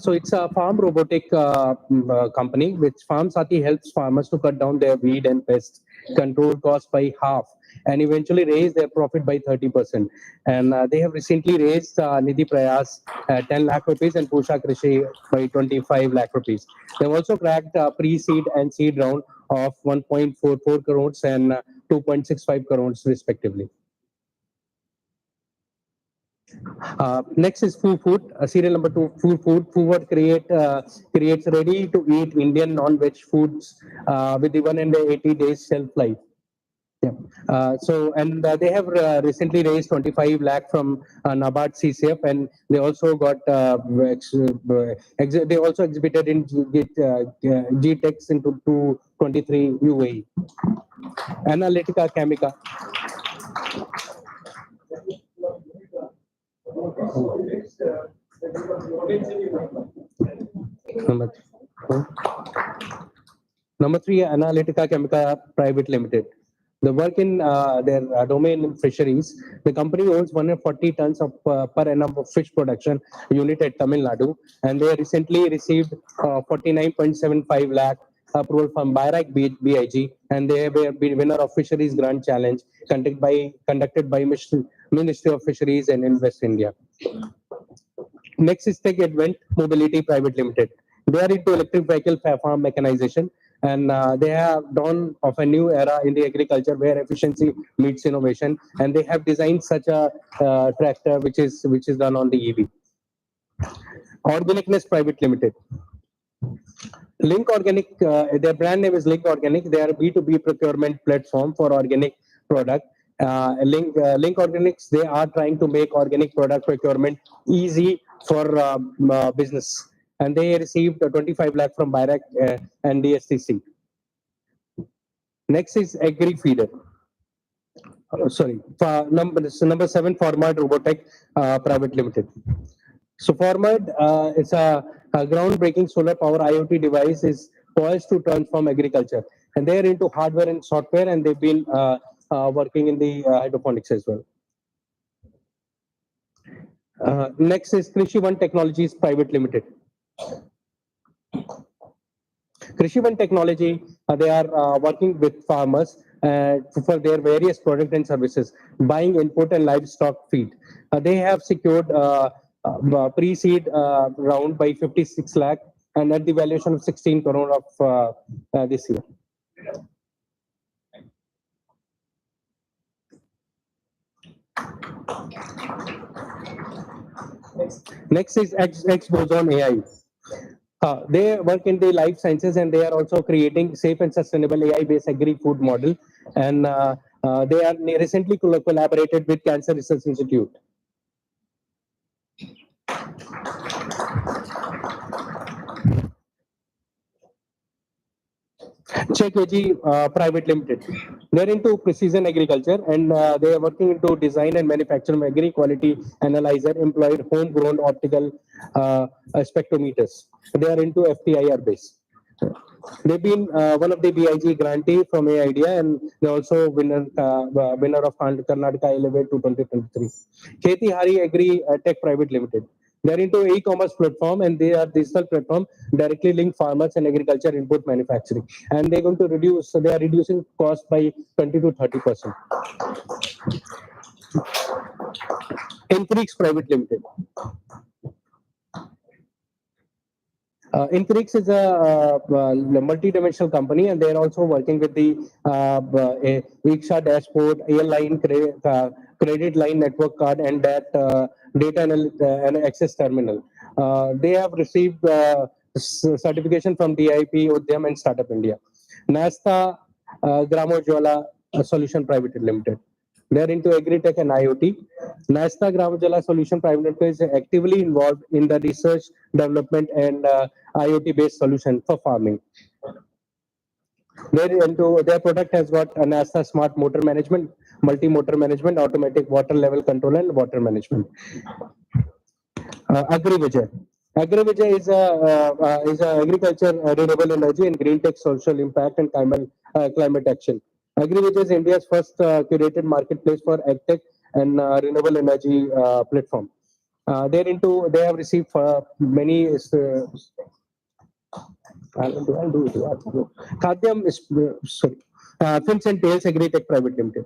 So it's a farm robotic company which Farm Sati helps farmers to cut down their weed and pest control costs by half and eventually raise their profit by 30%. And they have recently raised Nidhi Prayas 10 lakh rupees and Pusha Krishi by 25 lakh rupees. They've also cracked pre-seed and seed round of 1.44 crores and 2.65 crores respectively. Next is Food. Serial number 2, Food creates ready-to-eat Indian non-veg foods with even in the 80 days shelf life. Yeah. They have recently raised 25 lakh from NABARD CCF, and they also got they also exhibited in GTEX into 223 UAE. Analytica Chemica. Number 3, Analytica Chemica Private Limited. They work in their domain in fisheries. The company owns 140 tons of per annum of fish production unit at Tamil Nadu, and they recently received 49.75 lakh approval from BIRAC BIG, and they were winner of Fisheries Grand Challenge conducted by Ministry of Fisheries and Invest India. Next is Tech Advent Mobility Private Limited. They are into electric vehicle farm mechanization, and they have dawn of a new era in the agriculture where efficiency meets innovation, and they have designed such a tractor which is done on the EV. Organicness Private Limited. Link Organic, their brand name is Link Organic. They are a B2B procurement platform for organic product. Link Organics, they are trying to make organic product procurement easy for business. And they received 25 lakh from BIRAC and DSTC. Next is Agri-Feeder. Number 7, Format Robotech Private Limited. So Format is a groundbreaking solar power IoT device is poised to transform agriculture. And they are into hardware and software, and they've been working in the hydroponics as well. Next is Krishi One Technologies Private Limited. Krishi One Technology, they are working with farmers for their various products and services, buying input and livestock feed. They have secured pre-seed round by 56 lakh and at the valuation of 16 crore of this year. Next is X Boson AI. They work in the life sciences, and they are also creating safe and sustainable AI-based agri-food model. And they are recently collaborated with Cancer Research Institute. Check AG Private Limited. They're into precision agriculture, and they are working into design and manufacture of agri quality analyzer, employed homegrown optical spectrometers. They are into FTIR base. They've been one of the BIG grantee from AIDEA, and they're also winner of Karnataka Elevate to 2023. Kheti Hari Agri Tech Private Limited. They're into e-commerce platform and they are digital platform directly link farmers and agriculture input manufacturing. And they're going to reduce, so they are reducing cost by 20 to 30%. Increase Private Limited. Increase is a multi-dimensional company, and they are also working with the rickshaw dashboard, airline credit line network card, and that data and access terminal. They have received certification from DIP, Udyam, and Startup India. Nasta Gramojwala Solution Private Limited. They are into agri-tech and IoT. Nasta Gramojwala Solution Private Limited is actively involved in the research, development, and IoT-based solution for farming. Their product has got a Nasta Smart Motor Management, Multi-Motor Management, Automatic Water Level Control, and Water Management. Agri-Vijay. Agri-Vijay is a agriculture, renewable energy, and green tech social impact and climate action. Agri-Vijay is India's first curated marketplace for agtech and renewable energy platform. They have received many. I'll do it. Khadyam is sorry. Fins and Tails Agri-Tech Private Limited.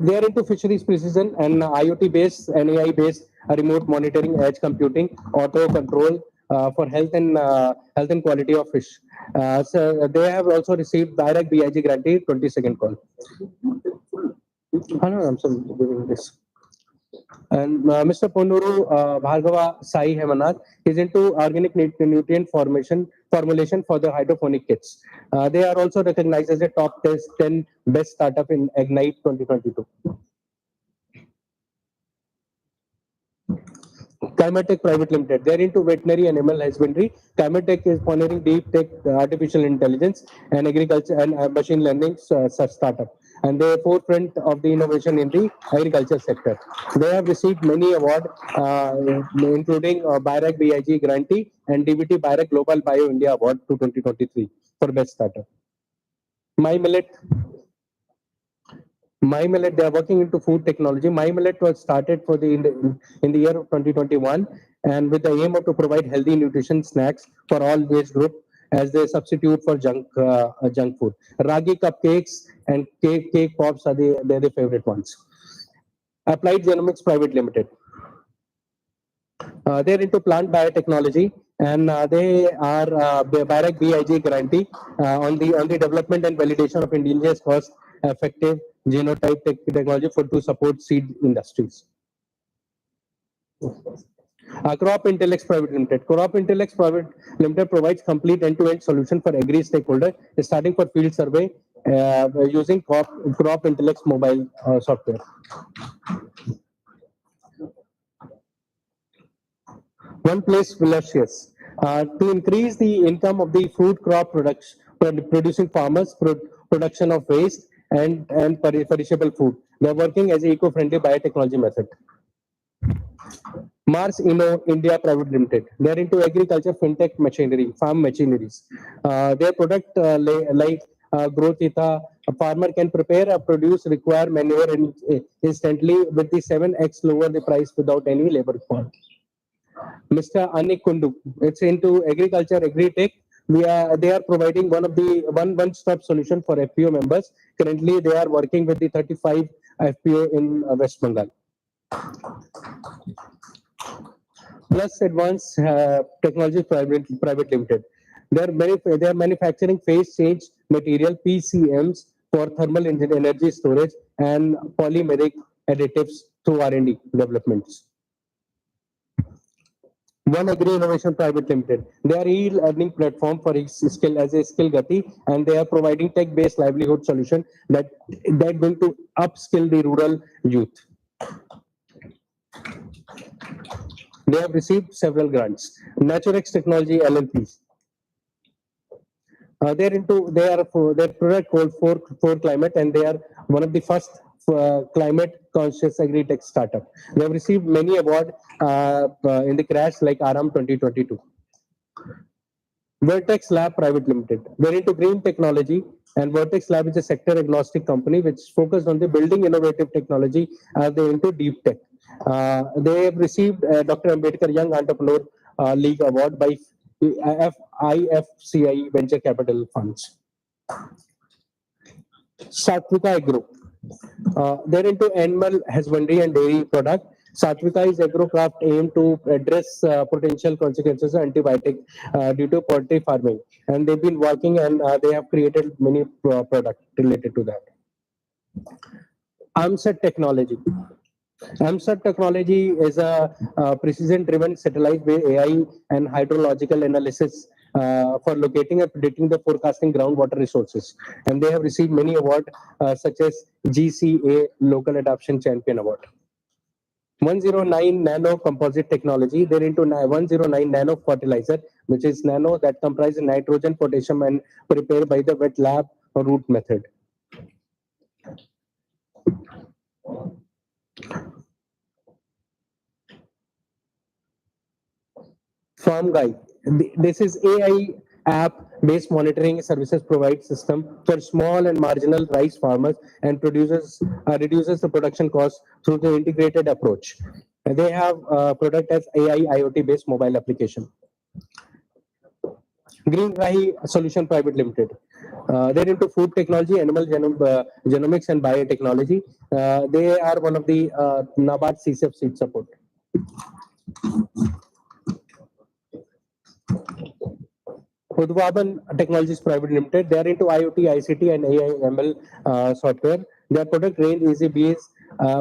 They are into fisheries precision and IoT-based and AI-based remote monitoring, edge computing, auto control for health and quality of fish. So they have also received direct BIG grantee. 20-second call. No, I'm sorry, doing this. And Mr. Ponuru Bhargava Sai Hemanath is into organic nutrient formulation for the hydroponic kits. They are also recognized as a top 10 best startup in Ignite 2022. Climatech Private Limited. They're into veterinary animal husbandry. Climatech is pioneering deep tech, artificial intelligence, and agriculture and machine learning startup. And they are forefront of the innovation in the agriculture sector. They have received many awards, including BIRAC BIG grantee and DBT BIRAC Global Bio India Award 2023 for best startup. My Millet, they are working into food technology. My Millet was started in the year of 2021, and with the aim of to provide healthy nutrition snacks for all age group as they substitute for junk food. Ragi cupcakes and cake pops are they're the favorite ones. Applied Genomics Private Limited. They're into plant biotechnology, and they are BIRAC BIG grantee on the development and validation of indigenous cost-effective genotype technology to support seed industries. Crop Intellects Private Limited. Crop Intellects Private Limited provides complete end-to-end solution for agri stakeholder, starting for field survey using Crop Intellects mobile software. One Place Luscious. To increase the income of the fruit crop producing farmers, production of waste and perishable food. They are working as an eco-friendly biotechnology method. Mars Inno India Private Limited. They are into agriculture, fintech, machinery, farm machineries. Their product like Growthita, a farmer can prepare or produce required manure instantly with the 7x lower the price without any labor cost. Mr. Anik Kundu, it's into agriculture, agri-tech. They are providing one-stop solution for FPO members. Currently, they are working with the 35 FPO in West Bengal. Plus Advanced Technology Private Limited. They are manufacturing phase change material PCMs for thermal energy storage and polymeric additives through R&D developments. One Agri Innovation Private Limited. They are e-learning platform for skill as a skill gati, and they are providing tech-based livelihood solution that going to upskill the rural youth. They have received several grants. Naturex Technology LLP. Their product called for Climate, and they are one of the first climate conscious agri-tech startup. They have received many awards in the crash like ICAR-NAARM 2022. Vertex Lab Private Limited. They're into green technology, and Vertex Lab is a sector agnostic company which focused on the building innovative technology. They're into deep tech. They have received Dr. Ambedkar Young Entrepreneur League Award by IFCI Venture Capital Funds. Satvika Agro. They're into animal husbandry and dairy product. Satvika is agrocraft aimed to address potential consequences of antibiotic due to poultry farming. And they've been working and they have created many products related to that. AMSAT technology. AMSAT technology is a precision-driven satellite-based AI and hydrological analysis for locating and predicting the forecasting groundwater resources. And they have received many awards such as GCA Local Adoption Champion Award. 109 nano composite technology. They're into 109 nano fertilizer, which is nano that comprises nitrogen, potassium, and prepared by the wet lab or root method. Farm Guide. This is AI app-based monitoring services provide system for small and marginal rice farmers and reduces the production cost through the integrated approach. And they have a product as AI IoT-based mobile application. Green Rahi Solution Private Limited. They're into food technology, animal genomics, and biotechnology. They are one of the NABARD CCF seed support. Udvaban Technologies Private Limited. They are into IoT, ICT, and AI ML software. Their product range is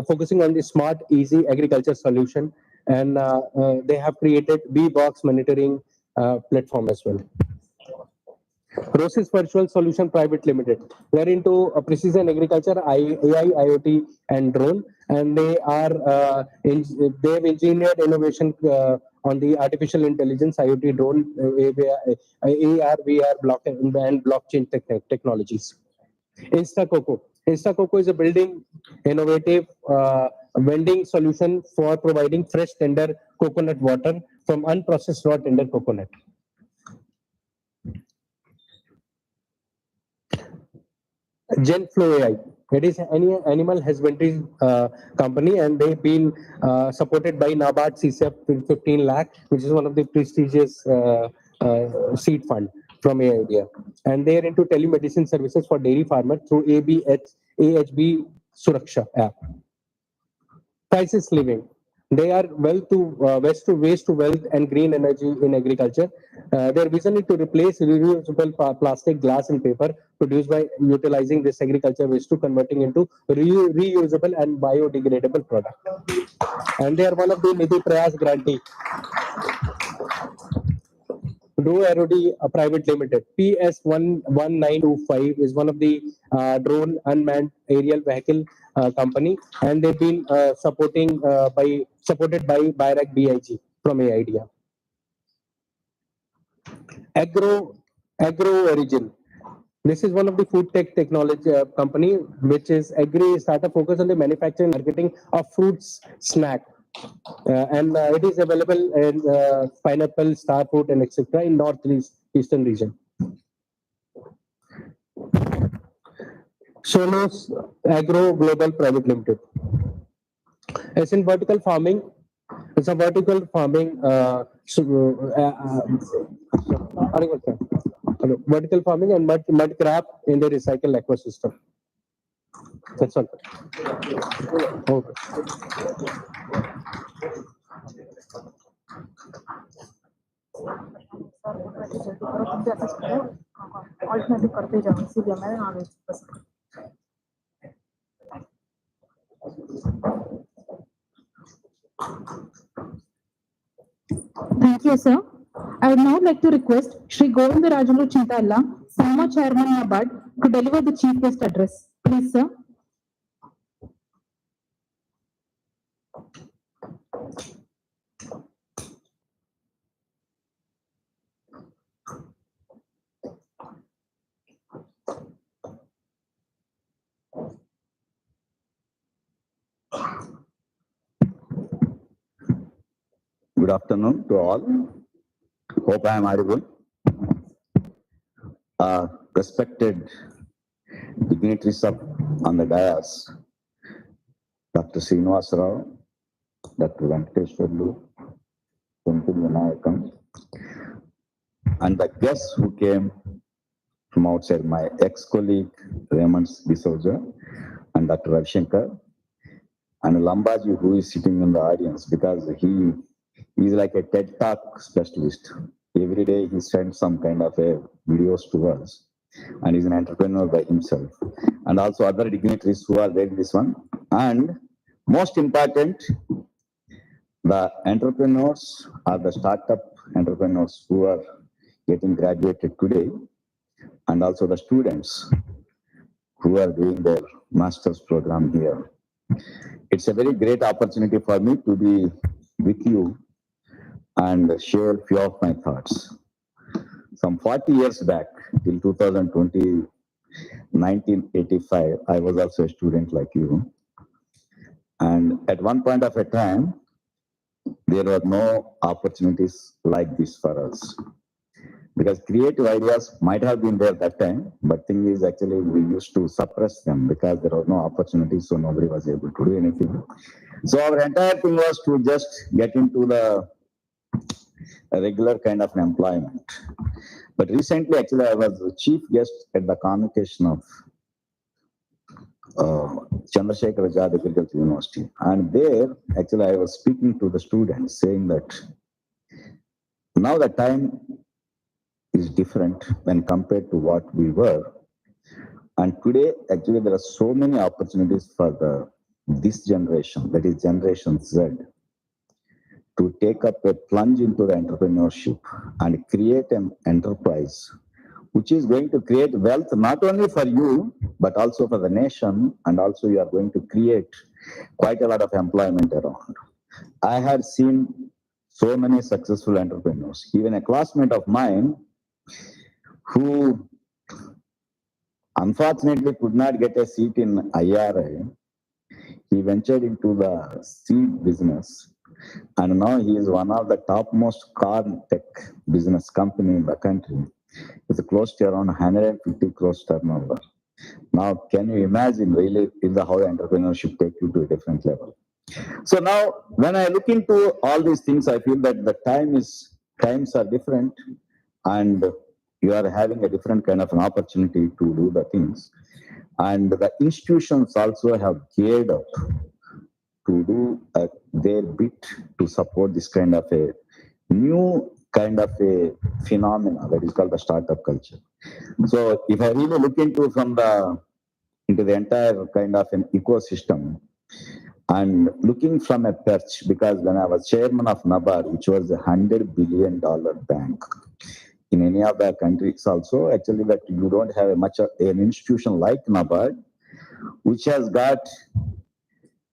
focusing on the smart, easy agriculture solution, and they have created B-Box monitoring platform as well. Rosis Virtual Solution Private Limited. They are into precision agriculture, AI, IoT, and drone, and they are they have engineered innovation on the artificial intelligence, IoT, drone, AR, VR, and blockchain technologies. InstaCoco. InstaCoco is a building innovative vending solution for providing fresh tender coconut water from unprocessed raw tender coconut. GenFlow AI. It is an animal husbandry company, and they've been supported by NABARD CCF 15 lakh, which is one of the prestigious seed fund from AIDEA. And they are into telemedicine services for dairy farmers through AHB Suraksha app. Crisis Living. They are waste to wealth and green energy in agriculture. Their vision is to replace reusable plastic, glass, and paper produced by utilizing this agriculture waste to converting into reusable and biodegradable product. And they are one of the Nidhi Prayas grantee. Do Aerody Private Limited, PS1925 is one of the drone unmanned aerial vehicle company, and they've been supported by BIRAC BIG from AIDEA. Agro Origin. This is one of the food tech technology company, which is Agri-Startup focused on the manufacturing and marketing of fruits snack. And it is available in pineapple, star fruit, and etc. in northeastern region. Sonos Agro Global Private Limited. It's in vertical farming. It's a vertical farming. Vertical farming and mud crab in the recycle ecosystem. That's all. Okay.
Thank you, sir. I would now like to request Shri Govinda Rajulu Chintalla, former Chairman NABARD, to deliver the Chief Guest address. Please, sir.
Good afternoon to all. Hope I am audible. Respected dignitaries on the dais, Dr. Srinivas Rao, Dr. Venkateshwarlu, Senthil Vinayakam, and the guests who came from outside, my ex-colleague Raymond D'Souza and Dr. Ravishankar, and Lambaji, who is sitting in the audience because he is like a TED Talk specialist. Every day he sends some kind of a videos to us, and he's an entrepreneur by himself. And also other dignitaries who are there in this one. And most important, the entrepreneurs or the startup entrepreneurs who are getting graduated today, and also the students who are doing their master's program here. It's a very great opportunity for me to be with you and share a few of my thoughts. Some 40 years back, till 2020, 1985, I was also a student like you. And at one point of a time, there were no opportunities like this for us. Because creative ideas might have been there that time, but thing is actually we used to suppress them because there were no opportunities, so nobody was able to do anything. So our entire thing was to just get into the regular kind of an employment. But recently, actually, I was the chief guest at the convocation of Chandrasekhar Azad Agricultural University. And there, actually, I was speaking to the students saying that now the time is different when compared to what we were. And today, actually, there are so many opportunities for this generation, that is Generation Z, to take up a plunge into the entrepreneurship and create an enterprise which is going to create wealth not only for you, but also for the nation, and also you are going to create quite a lot of employment around. I had seen so many successful entrepreneurs, even a classmate of mine who unfortunately could not get a seat in IRA. He ventured into the seed business, and now he is one of the topmost car tech business company in the country. It's close to around 150 crores turnover. Now, can you imagine really is how entrepreneurship take you to a different level? So now, when I look into all these things, I feel that the times are different, and you are having a different kind of an opportunity to do the things. And the institutions also have geared up to do their bit to support this kind of a new kind of a phenomena that is called the startup culture. So if I really look into the entire kind of an ecosystem and looking from a perch, because when I was chairman of NABARD, which was $100 billion bank, in any of the countries also, actually that you don't have an institution like NABARD, which has got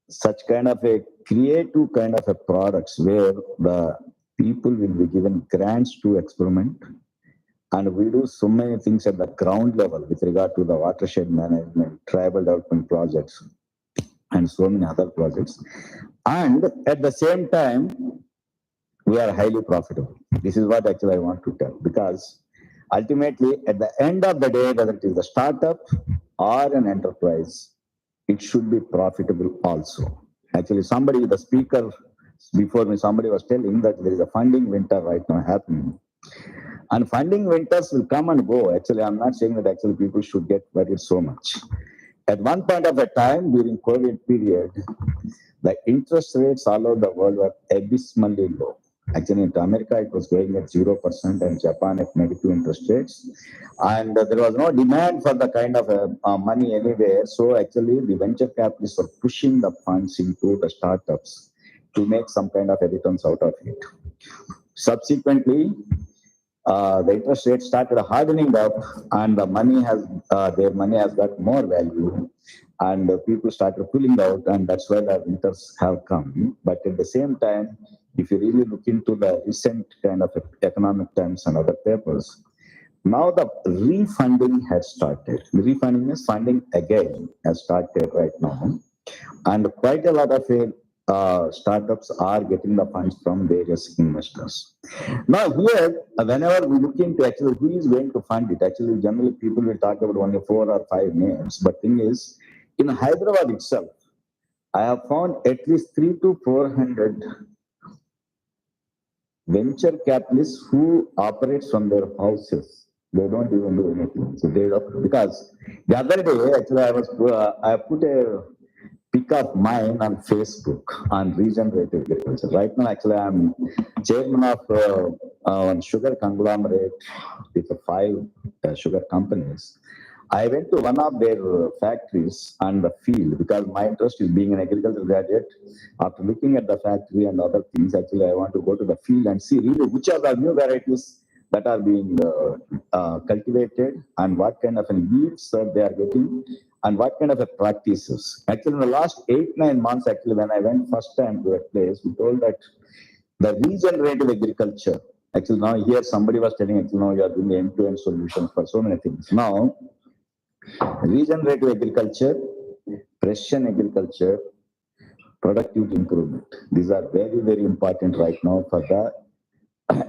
such kind of a creative kind of a products where the people will be given grants to experiment. And we do so many things at the ground level with regard to the watershed management, tribal development projects, and so many other projects. And at the same time, we are highly profitable. This is what actually I want to tell, because ultimately, at the end of the day, whether it is a startup or an enterprise, it should be profitable also. Actually, the speaker before me, somebody was telling that there is a funding winter right now happening. And funding winters will come and go. Actually, I'm not saying that actually people should get worried so much. At one point of a time during COVID period, the interest rates all over the world were abysmally low. Actually, in America, it was going at 0%, and Japan at negative interest rates. And there was no demand for the kind of money anywhere. So actually, the venture capitalists were pushing the funds into the startups to make some kind of a returns out of it. Subsequently, the interest rate started hardening up, and their money has got more value, and people started pulling out, and that's why the winters have come. But at the same time, if you really look into the recent kind of economic times and other papers, now the refunding has started. The refunding is funding again has started right now, and quite a lot of startups are getting the funds from various investors. Now here, whenever we look into actually who is going to fund it, actually generally people will talk about only 4 or 5 names. But thing is, in Hyderabad itself, I have found at least 300 to 400 venture capitalists who operate from their houses. They don't even do anything. So they don't, because the other day, actually, I put a pick of mine on Facebook on regenerative agriculture. Right now, actually, I'm chairman of one sugar conglomerate with 5 sugar companies. I went to one of their factories on the field because my interest is being an agricultural graduate. After looking at the factory and other things, actually, I want to go to the field and see really which are the new varieties that are being cultivated and what kind of yields they are getting and what kind of practices. Actually, in the last 8-9 months, actually, when I went first time to a place, we told that the regenerative agriculture, actually now here somebody was telling, actually now you are doing end-to-end solutions for so many things. Now, regenerative agriculture, precision agriculture, productivity improvement. These are very, very important right now for the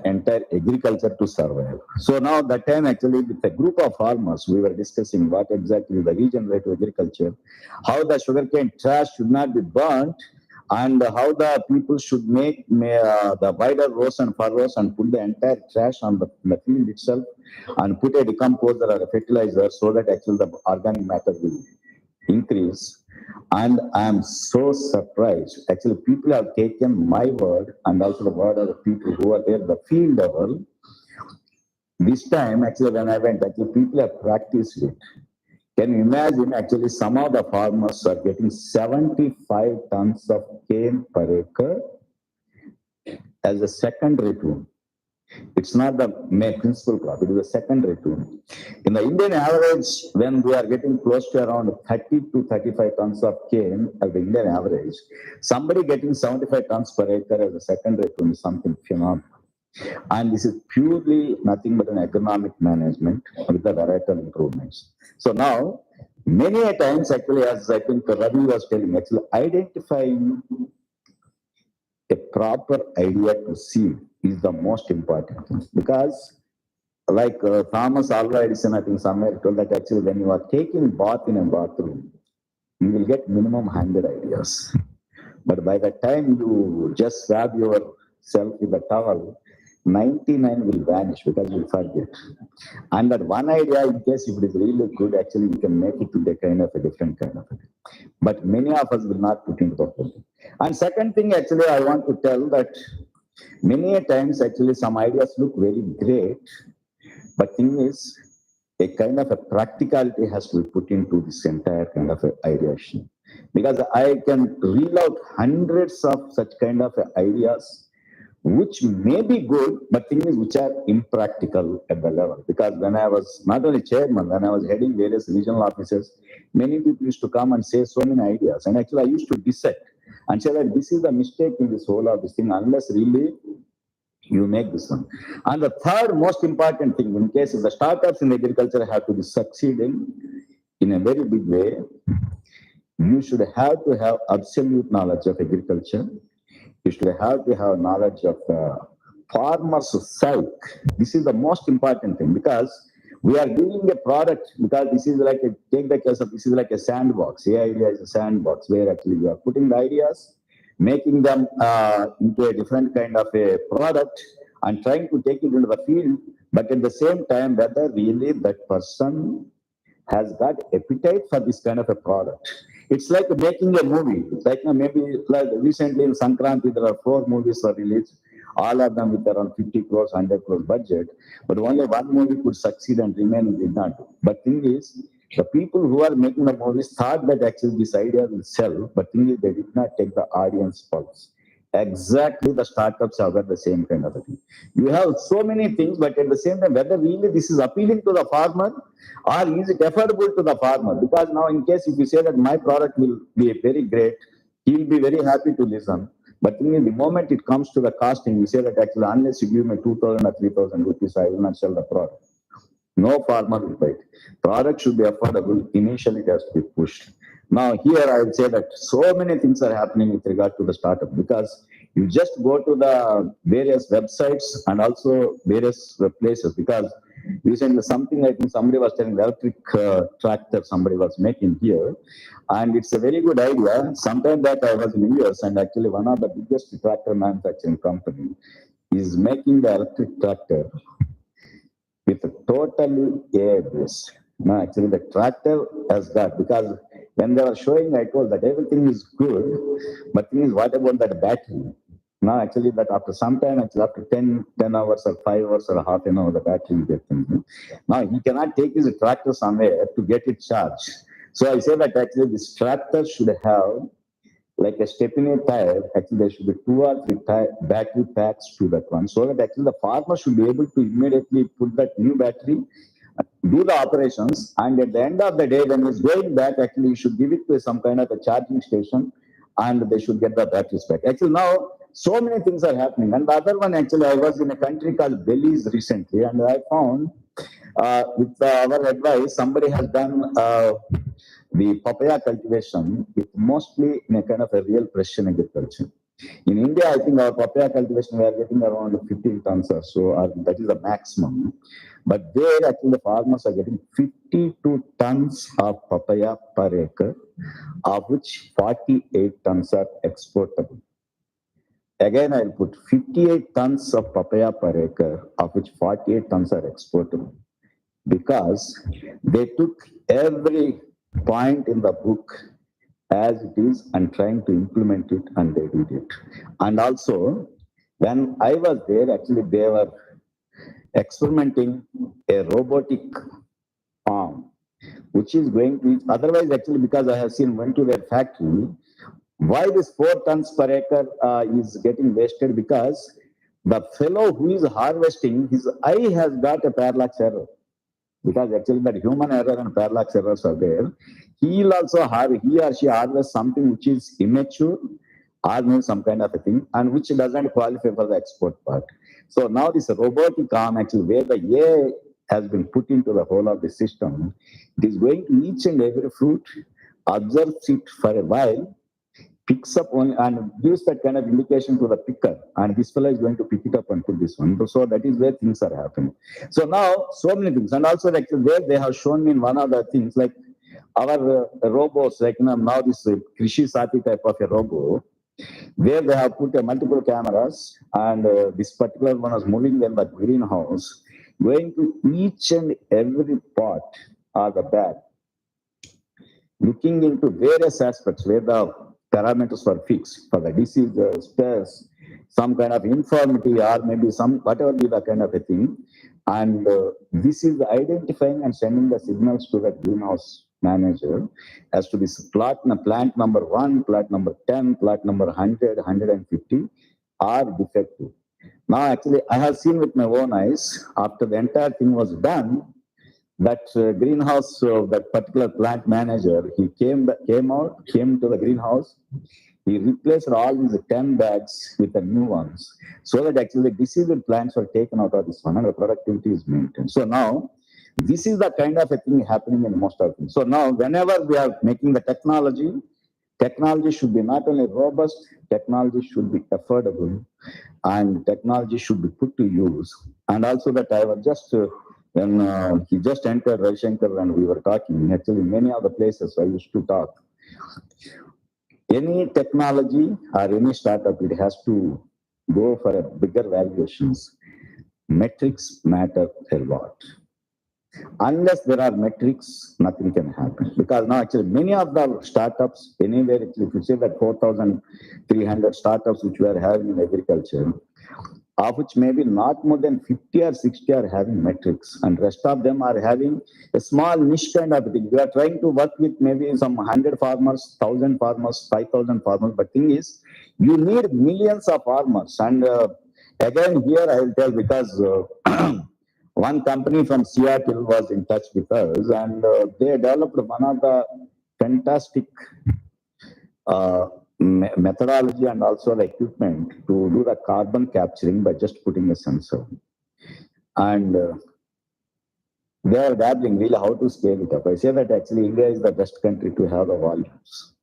entire agriculture to survive. So now that time actually with a group of farmers, we were discussing what exactly the regenerative agriculture, how the sugarcane trash should not be burnt, and how the people should make the wider rows and furrows and put the entire trash on the field itself and put a decomposer or a fertilizer so that actually the organic matter will increase. And I am so surprised. Actually, people have taken my word and also the word of the people who are there at the field level. This time, actually, when I went, actually, people have practiced it. Can you imagine? Actually, some of the farmers are getting 75 tons of cane per acre as a secondary tool. It's not the main principal crop, it is a secondary tool. In the Indian average, when we are getting close to around 30 to 35 tons of cane as the Indian average, somebody getting 75 tons per acre as a secondary tool is something phenomenal. And this is purely nothing but an economic management with the varietal improvements. So now, many a times actually, as I think Ravi was telling, actually identifying a proper idea to see is the most important thing. Because like Thomas Alva Edison, I think somewhere told that actually when you are taking bath in a bathroom, you will get minimum 100 ideas. But by the time you just swab yourself with a towel, 99 will vanish because you forget. And that one idea, in case if it is really good, actually you can make it to a kind of a different kind of a thing. But many of us will not put into the whole thing. And second thing, actually, I want to tell that many a times, actually, some ideas look very great, but thing is, a kind of a practicality has to be put into this entire kind of ideation. Because I can reel out hundreds of such kind of ideas which may be good, but thing is which are impractical at the level. Because when I was not only chairman, when I was heading various regional offices, many people used to come and say so many ideas. And actually I used to dissect and say that this is the mistake in this whole of this thing, unless really you make this one. And the third most important thing, in case if the startups in agriculture have to be succeeding in a very big way, you should have to have absolute knowledge of agriculture. You should have to have knowledge of farmer's psyche. This is the most important thing because we are doing a product, because this is like take the case of this is like a sandbox. idea is a sandbox where actually you are putting the ideas, making them into a different kind of a product and trying to take it into the field, but at the same time, whether really that person has got appetite for this kind of a product. It's like making a movie. It's like maybe like recently in Sankranti, there are 4 movies were released, all of them with around 50 crores, 100 crores budget, but only one movie could succeed and remain did not. But thing is, the people who are making the movies thought that actually this idea will sell, but thing is, they did not take the audience pulse. Exactly, the startups have got the same kind of a thing. You have so many things, but at the same time, whether really this is appealing to the farmer or is it affordable to the farmer? Because now, in case if you say that my product will be very great, he will be very happy to listen. But the moment it comes to the costing, you say that actually, unless you give me 2,000 or 3,000 rupees, I will not sell the product. No farmer will buy it. Product should be affordable. Initially, it has to be pushed. Now, here I would say that so many things are happening with regard to the startup because you just go to the various websites and also various places because recently something I think somebody was telling electric tractor somebody was making here, and it's a very good idea. Sometime back I was in US, and actually one of the biggest tractor manufacturing company is making the electric tractor with a totally AI based. No, actually the tractor has got, because when they were showing, I told that everything is good, but thing is, what about that battery? Now, actually, that after some time, actually after 10 hours or 5 hours or half an hour, the battery will get thinking. Now, he cannot take his tractor somewhere to get it charged. So I say that actually this tractor should have like a step-in tire. Actually, there should be 2 or 3 battery packs to that one, so that actually the farmer should be able to immediately put that new battery, do the operations, and at the end of the day, when he's going back, actually, you should give it to some kind of a charging station, and they should get the batteries back. Actually, now so many things are happening. And the other one, actually, I was in a country called Belize recently, and I found with our advice, somebody has done the papaya cultivation with mostly in a kind of a real precision agriculture. In India, I think our papaya cultivation, we are getting around 15 tons or so, or that is the maximum. But there, actually, the farmers are getting 52 tons of papaya per acre, of which 48 tons are exportable. Again, I'll put 58 tons of papaya per acre, of which 48 tons are exportable, because they took every point in the book as it is and trying to implement it, and they did it. And also, when I was there, actually, they were experimenting a robotic farm, which is going to, otherwise, actually, because I have seen went to their factory, why this 4 tons per acre is getting wasted? Because the fellow who is harvesting, his eye has got a parallax error. Because actually that human error and parallax errors are there. He will also have, he or she harvests something which is immature, or maybe some kind of a thing, and which doesn't qualify for the export part. So now this robotic arm, actually, where the AI has been put into the whole of the system, it is going to each and every fruit, observes it for a while, picks up one and gives that kind of indication to the picker, and this fellow is going to pick it up and put this one. So that is where things are happening. So now so many things, and also like where they have shown me in one of the things, like our robots, like now this Krishi Sati type of a robo, where they have put multiple cameras, and this particular one is moving in the greenhouse, going to each and every pot or the bag, looking into various aspects where the parameters were fixed for the disease, stress, some kind of infirmity, or maybe some whatever be the kind of a thing. And this is identifying and sending the signals to the greenhouse manager as to this plant number 1, plant number 10, plant number 100, 150 are defective. Now, actually, I have seen with my own eyes, after the entire thing was done, that greenhouse, that particular plant manager, he came to the greenhouse, he replaced all these 10 bags with the new ones, so that actually diseased plants were taken out of this one and the productivity is maintained. So now, this is the kind of a thing happening in most of them. So now, whenever we are making the technology should be not only robust, technology should be affordable, and technology should be put to use. And also that I was just, when he just entered Ravi Shankar and we were talking, actually many of the places I used to talk, any technology or any startup, it has to go for a bigger valuations. Metrics matter a lot. Unless there are metrics, nothing can happen. Because now actually many of the startups, anywhere, if you say that 4,300 startups which we are having in agriculture, of which maybe not more than 50 or 60 are having metrics, and rest of them are having a small niche kind of thing. We are trying to work with maybe some 100 farmers, 1,000 farmers, 5,000 farmers, but thing is, you need millions of farmers. And again, here I will tell, because one company from Seattle was in touch with us, and they developed one of the fantastic methodology and also the equipment to do the carbon capturing by just putting a sensor. And they are dabbling really how to scale it up. I say that actually India is the best country to have the volumes.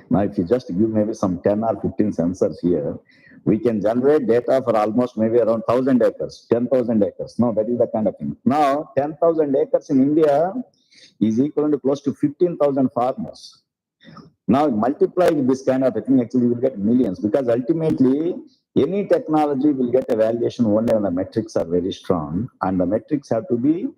Now, if you just give maybe some 10 or 15 sensors here, we can generate data for almost maybe around 1,000 acres, 10,000 acres. No, that is the kind of thing. Now, 10,000 acres in India is equal to close to 15,000 farmers. Now, multiply with this kind of a thing, actually, you will get millions, because ultimately, any technology will get evaluation only when the metrics are very strong, and the metrics have to be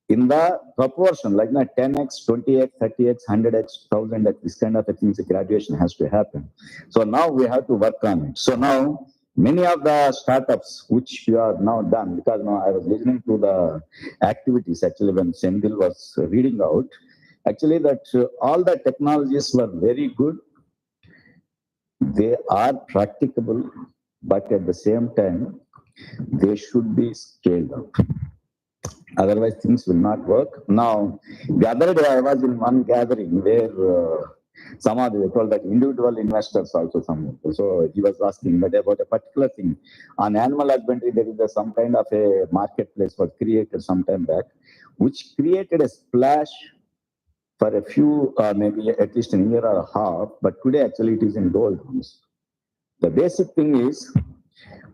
in the proportion, like 10x, 20x, 30x, 100x, 1000x, this kind of a things, the graduation has to happen. So now we have to work on it. So now, many of the startups which you are now done, because now I was listening to the activities actually when Sendil was reading out, actually that all the technologies were very good. They are practicable, but at the same time, they should be scaled up. Otherwise, things will not work. Now, the other day I was in one gathering where some of they told that individual investors also some. So he was asking that about a particular thing. On animal husbandry, there is some kind of a marketplace was created some time back, which created a splash for a few, maybe at least a year or a half. But today, actually, it is in doldrums. The basic thing is,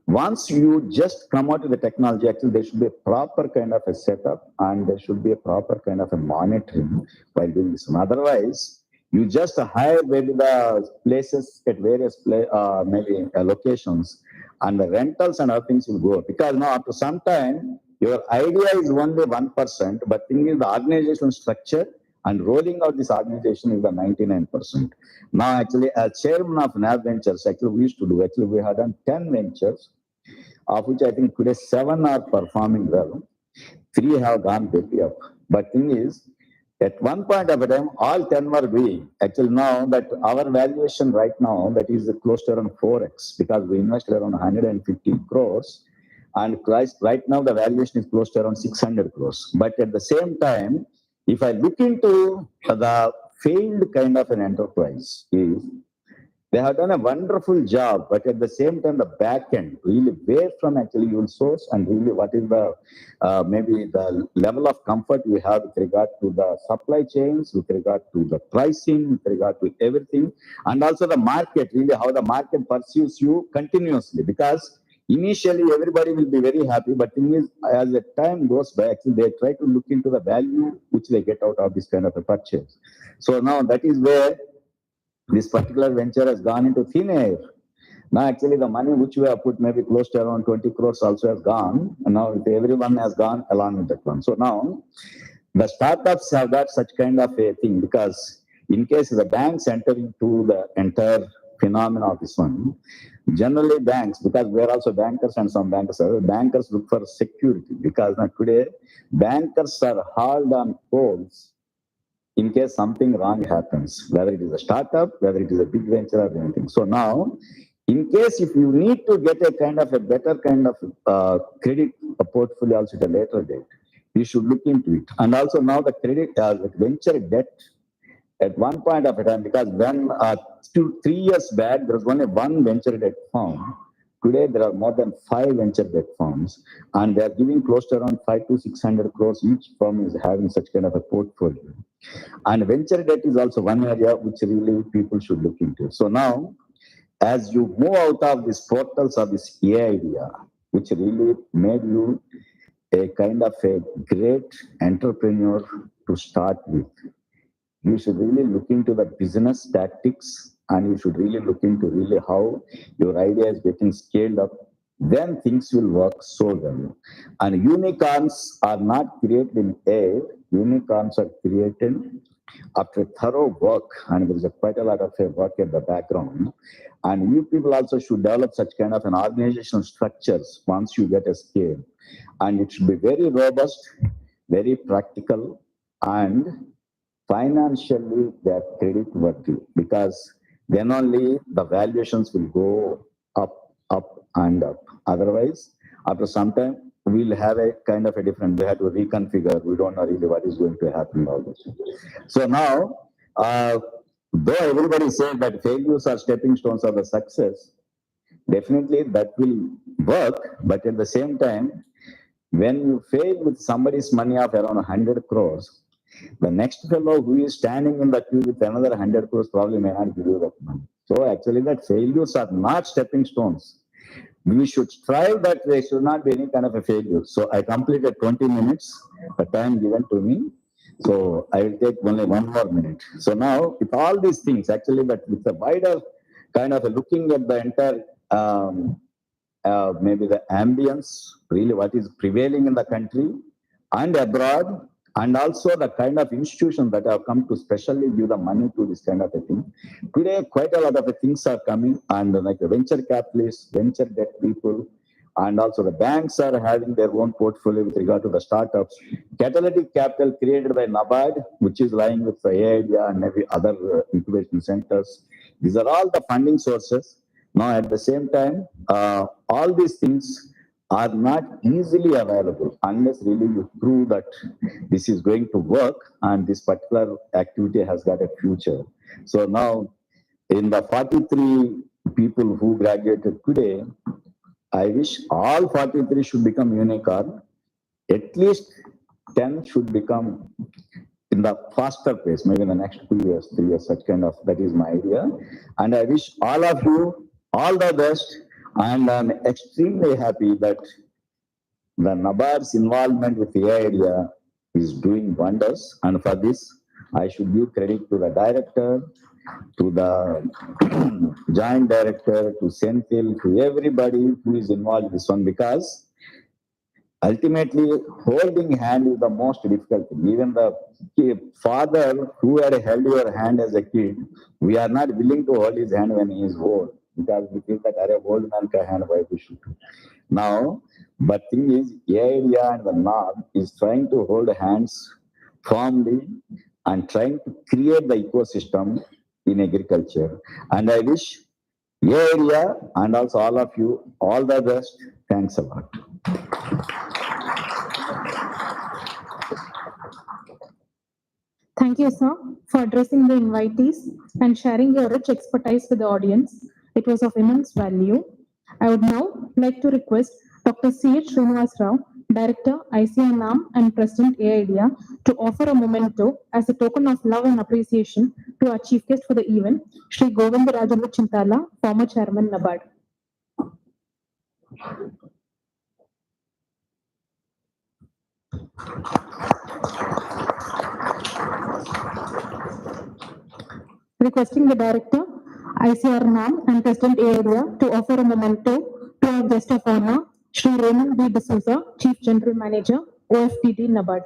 once you just come out with the technology, actually there should be a proper kind of a setup and there should be a proper kind of a monitoring while doing this. Otherwise, you just hire maybe the places at various maybe locations, and the rentals and other things will go. Because now after some time, your idea is only 1%, but thing is the organizational structure and rolling out this organization is the 99%. Now, actually, as chairman of NAB Ventures, actually, we used to do, actually, we had done 10 ventures, of which I think today 7 are performing well. 3 have gone belly up. But thing is, at one point of a time, all 10 were doing. Actually, now that our valuation right now, that is close to around 4x, because we invested around 150 crores. And right now, the valuation is close to around 600 crores. But at the same time, if I look into the failed kind of an enterprise, is they have done a wonderful job, but at the same time, the back end, really where from actually you will source and really what is the maybe the level of comfort we have with regard to the supply chains, with regard to the pricing, with regard to everything, and also the market, really how the market pursues you continuously. Because initially everybody will be very happy, but thing is, as the time goes by, actually they try to look into the value which they get out of this kind of a purchase. So now that is where this particular venture has gone into thin air. Now, actually, the money which we have put maybe close to around 20 crores also has gone. And now everyone has gone along with that one. So now the startups have got such kind of a thing, because in case the banks enter into the entire phenomena of this one, generally banks, because we are also bankers and some bankers look for security, because now today bankers are hauled on poles in case something wrong happens, whether it is a startup, whether it is a big venture or anything. So now, in case if you need to get a kind of a better kind of credit portfolio also at a later date, you should look into it. And also now the credit, venture debt, at one point of a time, because when 3 years back, there was only one venture debt firm. Today, there are more than 5 venture debt firms, and they are giving close to around 500 to 600 crores. Each firm is having such kind of a portfolio. And venture debt is also one area which really people should look into. So now, as you move out of these portals of this AI idea, which really made you a kind of a great entrepreneur to start with, you should really look into the business tactics, and you should really look into really how your idea is getting scaled up. Then things will work so well. And unicorns are not created in air. Unicorns are created after thorough work, and there is quite a lot of work at the background. And you people also should develop such kind of an organizational structures once you get a scale. And it should be very robust, very practical, and financially they're credit worthy, because then only the valuations will go up, up, and up. Otherwise, after some time, we'll have a kind of a different, we have to reconfigure. We don't know really what is going to happen. All this. So now, though everybody says that failures are stepping stones of the success, definitely that will work. But at the same time, when you fail with somebody's money of around 100 crores, The next fellow who is standing in the queue with another 100 crores probably may not give you that money. So actually that failures are not stepping stones. We should strive that there should not be any kind of a failure. So I completed 20 minutes, the time given to me. So I will take only 1 more minute. So now with all these things, actually, but with a wider kind of a looking at the entire, maybe the ambience, really what is prevailing in the country and abroad, and also the kind of institutions that have come to specially give the money to this kind of a thing. Today, quite a lot of things are coming, and like the venture capitalists, venture debt people, and also the banks are having their own portfolio with regard to the startups. Catalytic capital created by NABARD, which is lying with the AIDEA and maybe other incubation centers. These are all the funding sources. Now, at the same time, all these things are not easily available unless really you prove that this is going to work and this particular activity has got a future. So now, in the 43 people who graduated today, I wish all 43 should become unicorn. At least 10 should become in the faster pace, maybe in the next 2 years, 3 years, such kind of, that is my idea. And I wish all of you all the best. And I'm extremely happy that the NABARD's involvement with the area is doing wonders. And for this, I should give credit to the director, to the joint director, to Senthil, to everybody who is involved in this one, because ultimately holding hand is the most difficult thing. Even the father who had held your hand as a kid, we are not willing to hold his hand when he is old, because we feel that a old man ka hand, why we should. Now, but thing is, area and the NARM is trying to hold hands firmly and trying to create the ecosystem in agriculture. And I wish area and also all of you all the best. Thanks a lot.
Thank you, sir, for addressing the invitees and sharing your rich expertise with the audience. It was of immense value. I would now like to request Dr. C.H. Srinivas Rao, Director, ICAR-NAARM and President AIDEA, to offer a memento as a token of love and appreciation to our chief guest for the event, Shri Govinda Rajulu Chintala, former Chairman NABARD. Requesting the Director, ICAR-NAARM and President AIDEA to offer a memento to our guest of honor, Shri Raymond B. D'Souza, Chief General Manager, OFTD NABARD.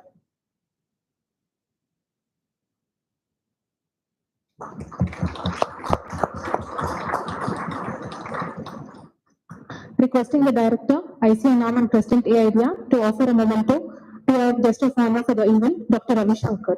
Requesting the Director, ICAR-NAARM and President AIDEA to offer a memento to our guest of honor for the event, Dr. Ravi Shankar.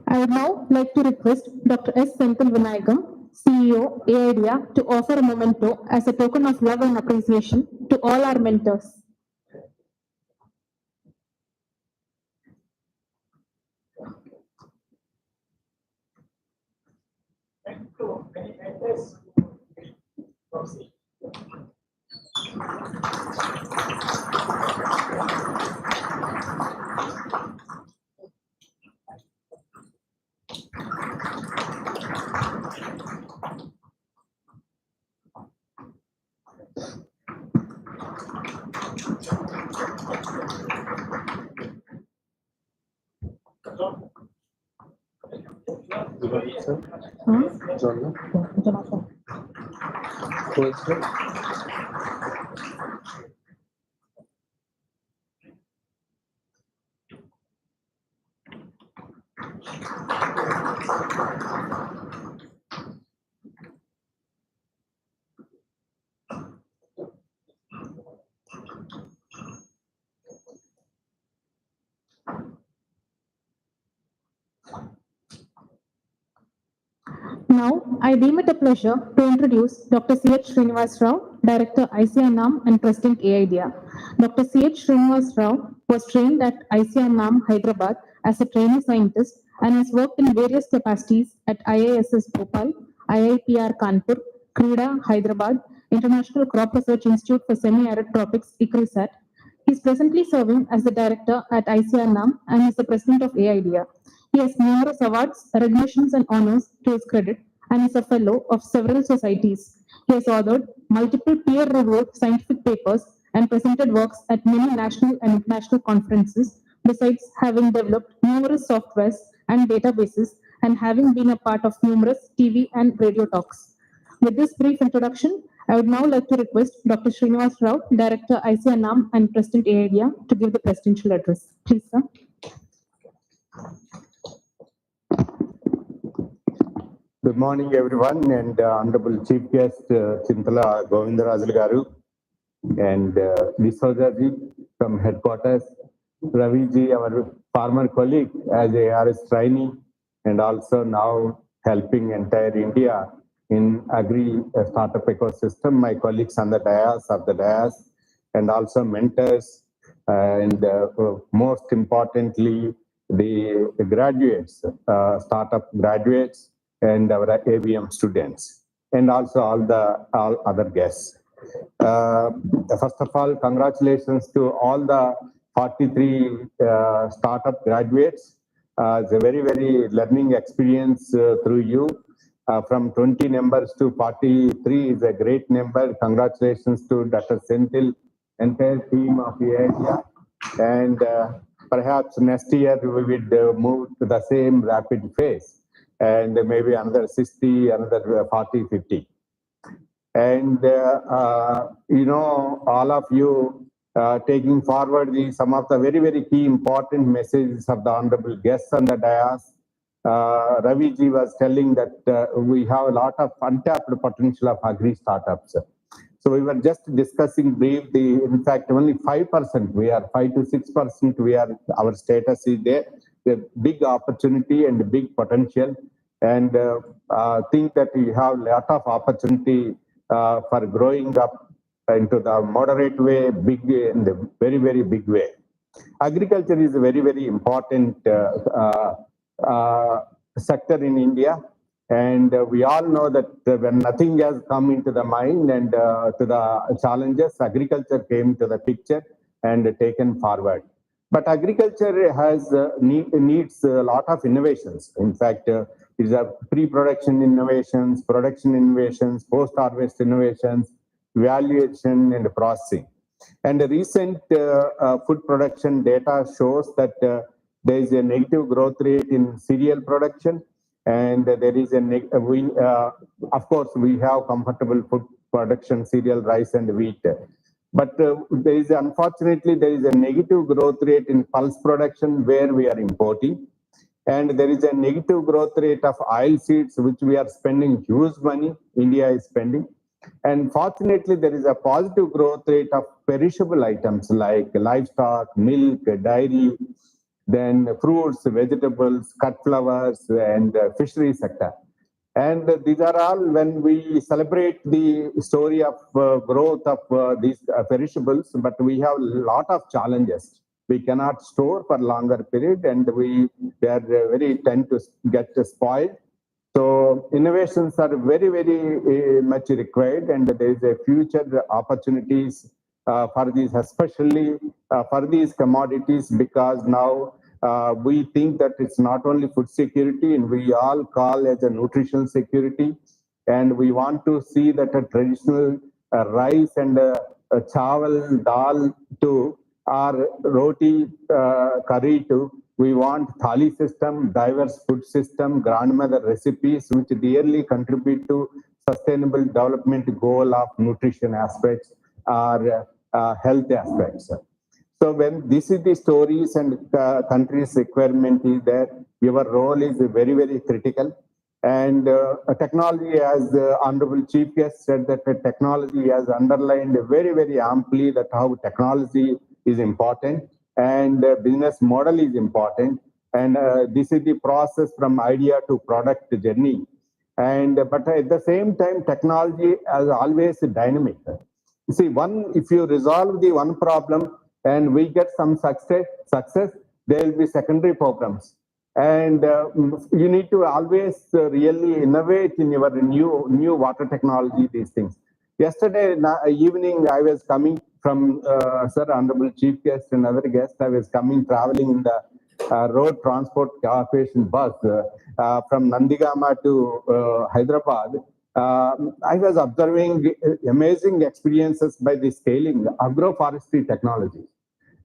I would now like to request Dr. S. Senthil Vinayagam, CEO, AIDEA, to offer a memento as a token of love and appreciation to all our mentors. Now, I deem it a pleasure to introduce Dr. C.H. Srinivas Rao, Director, ICAR-NAARM and President, AIDEA. Dr. C.H. Srinivas Rao was trained at ICAR-NAARM, Hyderabad as a trainee scientist and has worked in various capacities at IISS Bhopal, IIPR Kanpur, CREDA, Hyderabad, International Crop Research Institute for Semi-Arid Tropics, ICAR-SAT. He is presently serving as the director at ICAR-NAARM and is the president of AIDEA. He has numerous awards, recognitions, and honors to his credit and is a fellow of several societies. He has authored multiple peer-reviewed scientific papers and presented works at many national and international conferences, besides having developed numerous softwares and databases and having been a part of numerous TV and radio talks. With this brief introduction, I would now like to request Dr. Srinivas Rao, Director ICAR-NAARM and President AIDEA, to give the presidential address. Please, sir.
Good morning, everyone, and Honorable Chief Guest Chintala Govindarajulu Garu and D'Souza ji from headquarters, Ravi ji, our former colleague as a ARS trainee, and also now helping entire India in agri-startup ecosystem. My colleagues on the dais, and also mentors, and most importantly, the graduates, startup graduates, and our ABM students, and also all other guests. First of all, congratulations to all the 43 startup graduates. It's a very, very learning experience through you. From 20 numbers to 43 is a great number. Congratulations to Dr. Senthil, entire team of AIDEA. And perhaps next year we will move to the same rapid phase, and maybe another 60, another 40, 50. And, all of you taking forward some of the very, very key important messages of the honorable guests on the dais. Ravi ji was telling that we have a lot of untapped potential of agri-startups. So we were just discussing briefly, in fact, only 5%, we are 5 to 6%, our status is there. The big opportunity and big potential, and think that we have a lot of opportunity for growing up into the moderate way, big way, and the very, very big way. Agriculture is a very, very important sector in India. And we all know that when nothing has come into the mind and to the challenges, agriculture came to the picture and taken forward. But agriculture has needs a lot of innovations. In fact, it's a pre-production innovations, production innovations, post-harvest innovations, valuation and processing. And the recent food production data shows that there is a negative growth rate in cereal production, and there is of course, we have comfortable food production, cereal, rice, and wheat. But unfortunately, there is a negative growth rate in pulse production where we are importing. And there is a negative growth rate of oil seeds, which we are spending huge money, India is spending. And fortunately, there is a positive growth rate of perishable items like livestock, milk, dairy, then fruits, vegetables, cut flowers, and fishery sector. And these are all, when we celebrate the story of growth of these perishables, but we have a lot of challenges. We cannot store for longer period, and they are very tend to get spoiled. So innovations are very, very much required, and there is a future opportunities for these, especially for these commodities, because now we think that it's not only food security, and we all call as a nutritional security, and we want to see that a traditional rice and chawal, dal too, or roti, curry too. We want thali system, diverse food system, grandmother recipes, which dearly contribute to sustainable development goal of nutrition aspects or health aspects. So when this is the stories and country's requirement is there, your role is very, very critical. And technology, as the Honorable Chief Guest said, that the technology has underlined very, very amply that how technology is important and business model is important. And this is the process from idea to product journey. And but at the same time, technology is always dynamic. You see, if you resolve the one problem and we get some success, there will be secondary problems. And you need to always really innovate in your new water technology, these things. Yesterday evening, I was coming from, Sir, Honorable Chief Guest and other guests, I was traveling in the Road Transport Corporation bus from Nandigama to Hyderabad. I was observing amazing experiences by the scaling agroforestry technology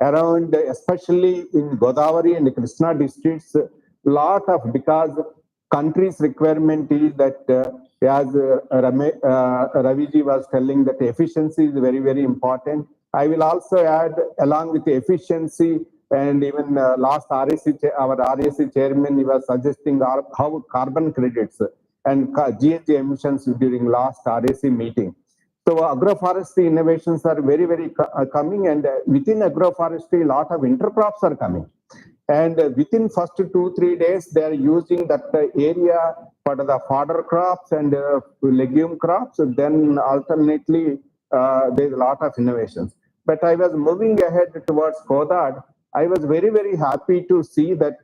around, especially in Godavari and Krishna districts, because country's requirement is that, as Raviji was telling, that efficiency is very, very important. I will also add, along with the efficiency, and even last our RAC chairman, he was suggesting how carbon credits and GHG emissions during last RAC meeting. So agroforestry innovations are very, very coming, and within agroforestry, a lot of intercrops are coming. And within first 2-3 days, they are using that area for the fodder crops and legume crops. Then alternately, there's a lot of innovations. But I was moving ahead towards Kodad. I was very, very happy to see that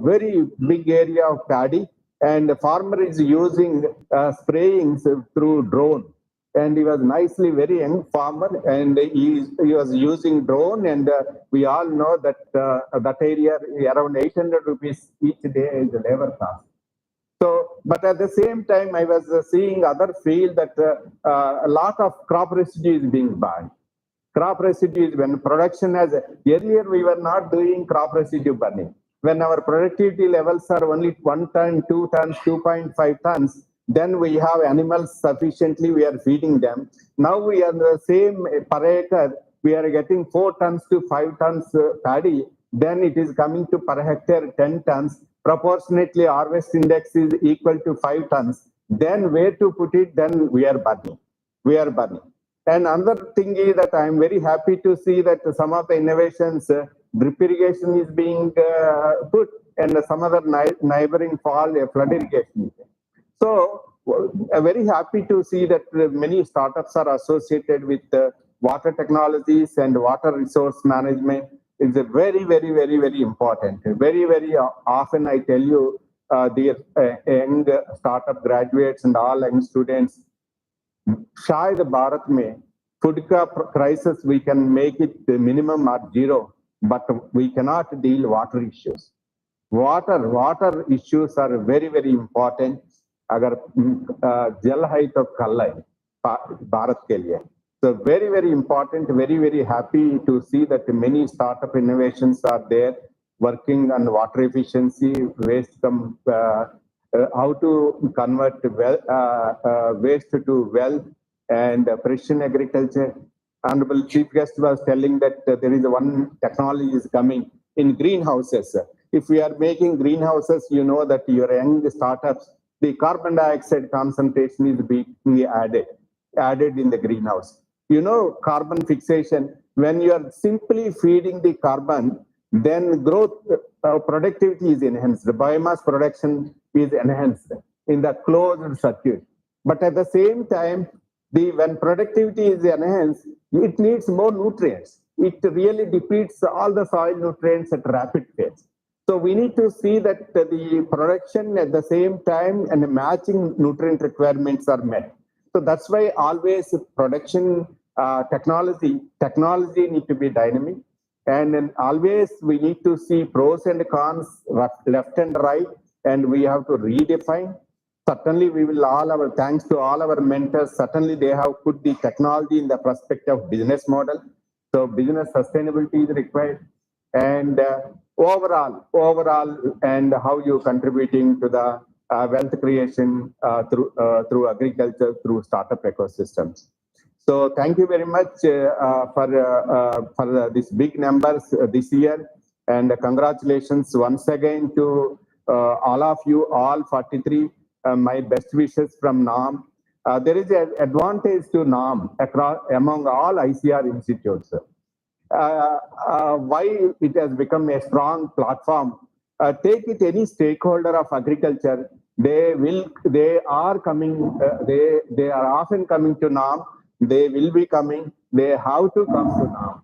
very big area of paddy, and the farmer is using sprayings through drone. And he was nicely very young farmer, and he was using drone, and we all know that that area around 800 rupees each day is the labor cost. So, but at the same time, I was seeing other field that a lot of crop residue is being burned. Crop residue is when production has, earlier we were not doing crop residue burning. When our productivity levels are only 1 ton, 2 tons, 2.5 tons, then we have animals sufficiently, we are feeding them. Now we are the same per acre, we are getting 4 tons to 5 tons paddy, then it is coming to per hectare 10 tons. Proportionately, harvest index is equal to 5 tons. Then where to put it, then we are burning. We are burning. And another thing is that I am very happy to see that some of the innovations, drip irrigation is being put, and some other neighboring fall, flood irrigation. So I'm very happy to see that many startups are associated with water technologies and water resource management. It's a very, very, very, very important. Very, very often I tell you, the young startup graduates and all young students, शायद भारत में food का crisis we can make it minimum at 0, but we cannot deal water issues. Water issues are very, very important. अगर जल है तो कल है भारत के लिए. So very, very important, very, very happy to see that many startup innovations are there working on water efficiency, waste how to convert waste to wealth and precision agriculture. Honorable Chief Guest was telling that there is one technology is coming in greenhouses. If we are making greenhouses, you know that your young startups, the carbon dioxide concentration is being added in the greenhouse. You know, carbon fixation, when you are simply feeding the carbon, then growth, productivity is enhanced. The biomass production is enhanced in the closed circuit. But at the same time, when productivity is enhanced, it needs more nutrients. It really depletes all the soil nutrients at rapid pace. So we need to see that the production at the same time and the matching nutrient requirements are met. So that's why always production technology need to be dynamic. And then always we need to see pros and cons, left and right, and we have to redefine. Certainly, we will thanks to all our mentors, certainly they have put the technology in the perspective of business model. So business sustainability is required. And overall, and how you contributing to the wealth creation through agriculture, through startup ecosystems. So thank you very much for these big numbers this year, and congratulations once again to all of you, all 43. My best wishes from NAARM. There is an advantage to NAARM among all ICR institutes. Why it has become a strong platform? Take it any stakeholder of agriculture, they are often coming to NAARM. They will be coming. They have to come to NAARM.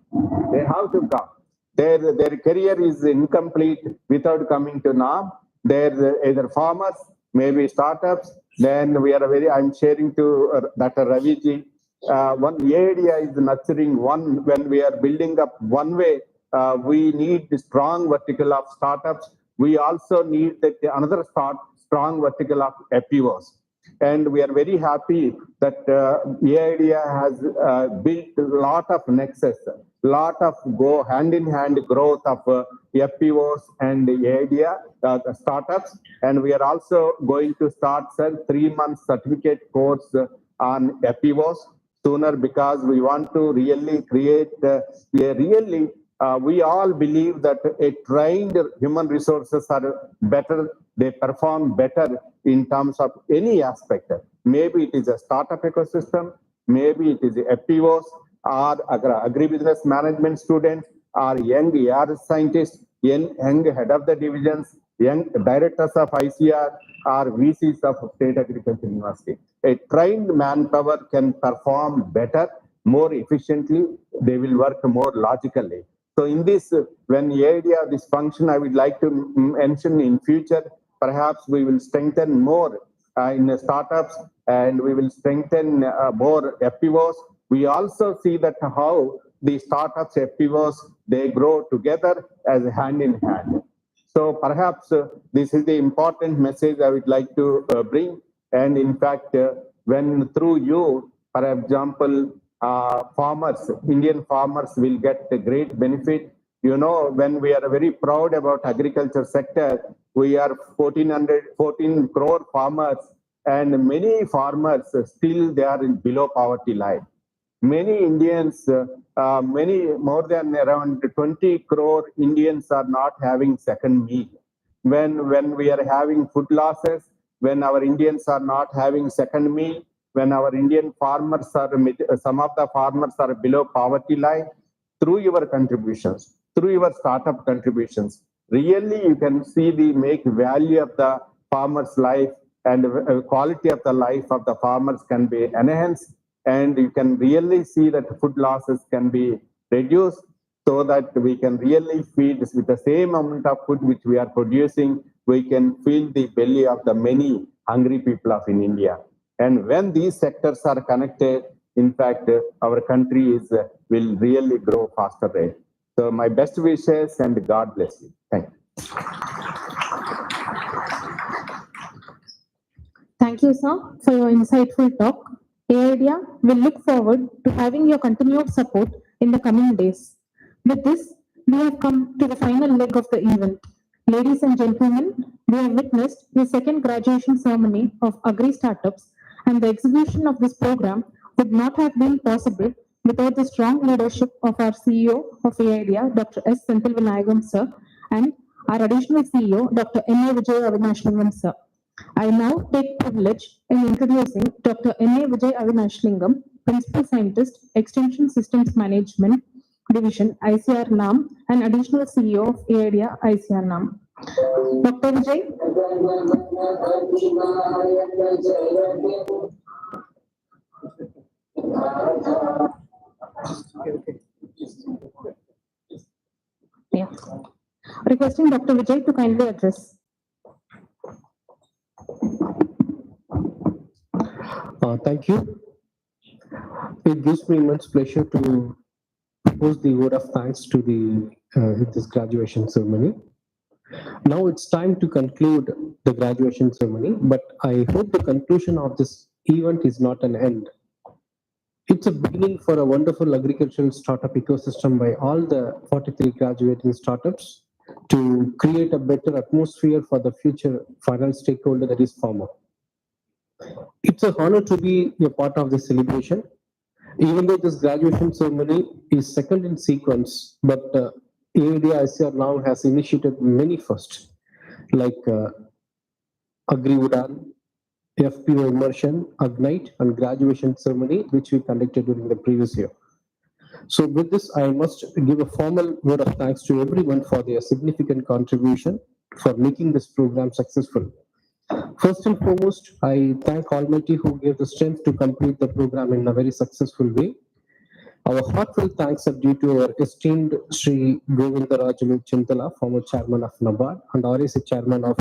They have to come. Their career is incomplete without coming to NAARM. They're either farmers, maybe startups, Then I'm sharing to Dr. Raviji, one area is nurturing one, when we are building up one way, we need the strong vertical of startups. We also need another strong vertical of FPOs. And we are very happy that AIDEA has built a lot of nexus, lot of go hand-in-hand growth of FPOs and AIDEA startups. And we are also going to start a 3-month certificate course on FPOs sooner, because we want to really create we all believe that a trained human resources are better, they perform better in terms of any aspect. Maybe it is a startup ecosystem, maybe it is FPOs, or agribusiness management students, or young AR scientists, young head of the divisions, young directors of ICR, or VCs of State Agriculture University. A trained manpower can perform better, more efficiently, they will work more logically. So in this, when AIDEA, this function, I would like to mention in future, perhaps we will strengthen more in startups, and we will strengthen more FPOs. We also see that how the startups, FPOs, they grow together as hand in hand. So perhaps this is the important message I would like to bring. And in fact, when through you, for example, farmers, Indian farmers will get a great benefit. You know, when we are very proud about agriculture sector, we are 14 crore farmers, and many farmers still they are below poverty line. Many Indians, more than around 20 crore Indians are not having second meal. When we are having food losses, when our Indians are not having second meal, when our Indian farmers are, some of the farmers are below poverty line, through your contributions, through your startup contributions, really you can see the make value of the farmer's life, and quality of the life of the farmers can be enhanced, and you can really see that food losses can be reduced, so that we can really feed with the same amount of food which we are producing, we can fill the belly of the many hungry people of in India. And when these sectors are connected, in fact, our country will really grow faster rate. So my best wishes, and God bless you. Thank you.
Thank you, sir, for your insightful talk. AIDEA will look forward to having your continued support in the coming days. With this, we have come to the final leg of the event. Ladies and gentlemen, we have witnessed the second graduation ceremony of Agri-Startups, and the execution of this program would not have been possible without the strong leadership of our CEO of AIDEA, Dr. S. Senthilvinayagam, sir, and our additional CEO, Dr. N.A. Vijay Avinashlingam, sir. I now take privilege in introducing Dr. N.A. Vijay Avinashlingam, Principal Scientist, Extension Systems Management Division, ICAR-NAARM, and additional CEO of AIDEA, ICAR-NAARM. Dr. Vijay. Yeah. Requesting Dr. Vijay to kindly address.
Thank you. It gives me immense pleasure to propose the word of thanks to this graduation ceremony. Now it's time to conclude the graduation ceremony, but I hope the conclusion of this event is not an end. It's a beginning for a wonderful agricultural startup ecosystem by all the 43 graduating startups to create a better atmosphere for the future final stakeholder, that is farmer. It's an honor to be a part of this celebration. Even though this graduation ceremony is second in sequence, but AIDEA ICR now has initiated many firsts, like Agri-UDAN, FPO immersion, Ignite, and graduation ceremony, which we conducted during the previous year. So with this, I must give a formal word of thanks to everyone for their significant contribution for making this program successful. First and foremost, I thank Almighty who gave the strength to complete the program in a very successful way. Our heartfelt thanks are due to our esteemed Sri Govindarajulu Chintala, former chairman of NABARD and RAC chairman of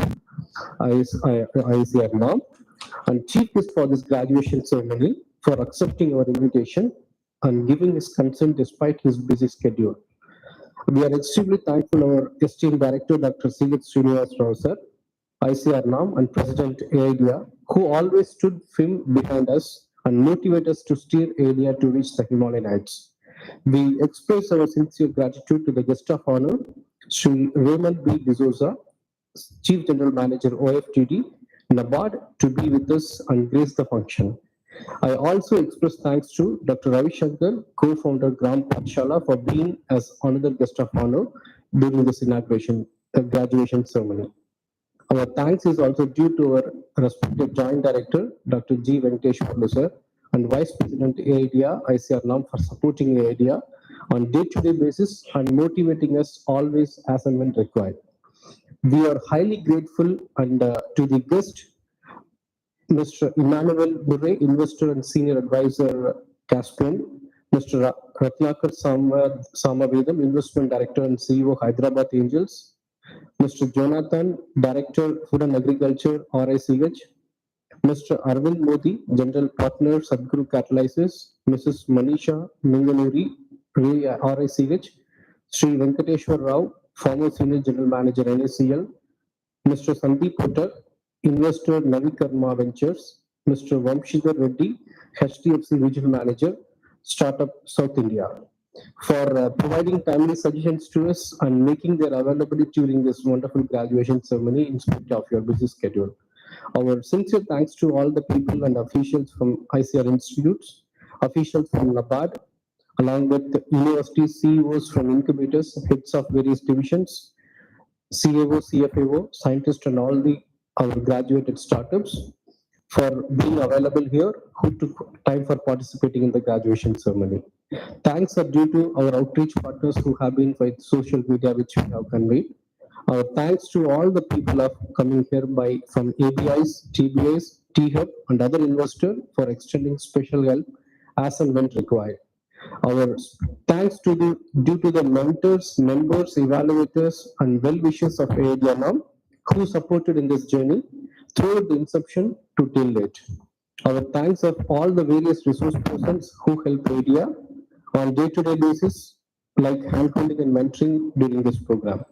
ICAR-NAARM, and chief guest for this graduation ceremony, for accepting our invitation and giving his consent despite his busy schedule. We are extremely thankful our esteemed director, Dr. C.H. Srinivas Rao sir, ICAR-NAARM and President AIDEA, who always stood firm behind us and motivated us to steer AIDEA to reach the Himalayan heights. We express our sincere gratitude to the guest of honor, Sri Raymond B. D'Souza, Chief General Manager OFTD, NABARD, to be with us and grace the function. I also express thanks to Dr. Ravi Shankar, co-founder Gram Pathshala, for being as another guest of honor during this graduation ceremony. Our thanks is also due to our respected Joint Director, Dr. G. Venkateshwarlu sir, and Vice President AIDEA, ICAR-NAARM, for supporting AIDEA on day-to-day basis and motivating us always as and when required. We are highly grateful and to the guest, Mr. Emmanuel Murray, Investor and Senior Advisor, Caspian, Mr. Ratnakar Samavedam, Investment Director and CEO, Hyderabad Angels, Mr. Jonathan, Director, Food and Agriculture, RICH, Mr. Arvind Modi, General Partner, Sadhguru Catalysis, Mrs. Manisha Minganuri, RICH, Sri Venkateshwar Rao, former Senior General Manager, NACL, Mr. Sandeep Potter, Investor, Navikarma Ventures, Mr. Vamshidhar Reddy, HDFC Regional Manager, Startup South India, for providing timely suggestions to us and making their availability during this wonderful graduation ceremony in spite of your busy schedule. Our sincere thanks to all the people and officials from ICR Institutes, officials from NABARD, along with the university CEOs from incubators, heads of various divisions, CAO, CFAO, scientists, and all our graduated startups for being available here, who took time for participating in the graduation ceremony. Thanks are due to our outreach partners who have been with social media, which we have conveyed. Our thanks to all the people of coming here from ABIs, TBIs, T-Hub, and other investors for extending special help as and when required. Our thanks due to the mentors, members, evaluators, and well-wishers of AIDEA-NAARM who supported in this journey throughout the inception to till date. Our thanks of all the various resource persons who help AIDEA on day-to-day basis, like handholding and mentoring during this program.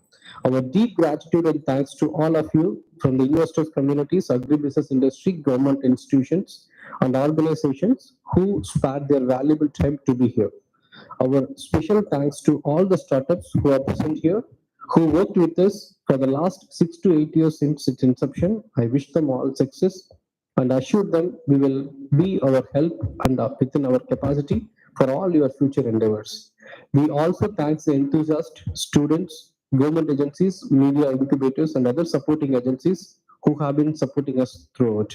Our deep gratitude and thanks to all of you from the investors communities, agribusiness industry, government institutions, and organizations who spared their valuable time to be here. Our special thanks to all the startups who are present here, who worked with us for the last 6 to 8 years since its inception. I wish them all success and assure them we will be our help and within our capacity for all your future endeavors. We also thank the enthusiast students, government agencies, media incubators, and other supporting agencies who have been supporting us throughout.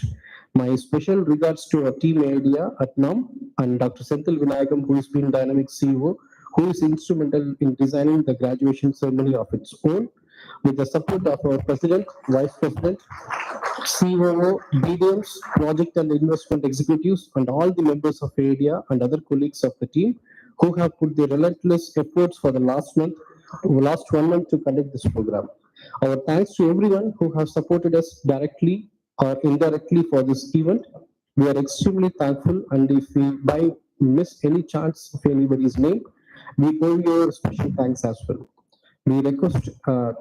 My special regards to our team AIDEA at NAARM and Dr. Senthil Vinayagam, who has been dynamic CEO, who is instrumental in designing the graduation ceremony of its own, with the support of our President, Vice President, COO, BDMs, project and investment executives, and all the members of AIDEA and other colleagues of the team who have put their relentless efforts for the last 1 month to conduct this program. Our thanks to everyone who has supported us directly or indirectly for this event. We are extremely thankful, and if we miss any chance of anybody's name, we owe you a special thanks as well. We request,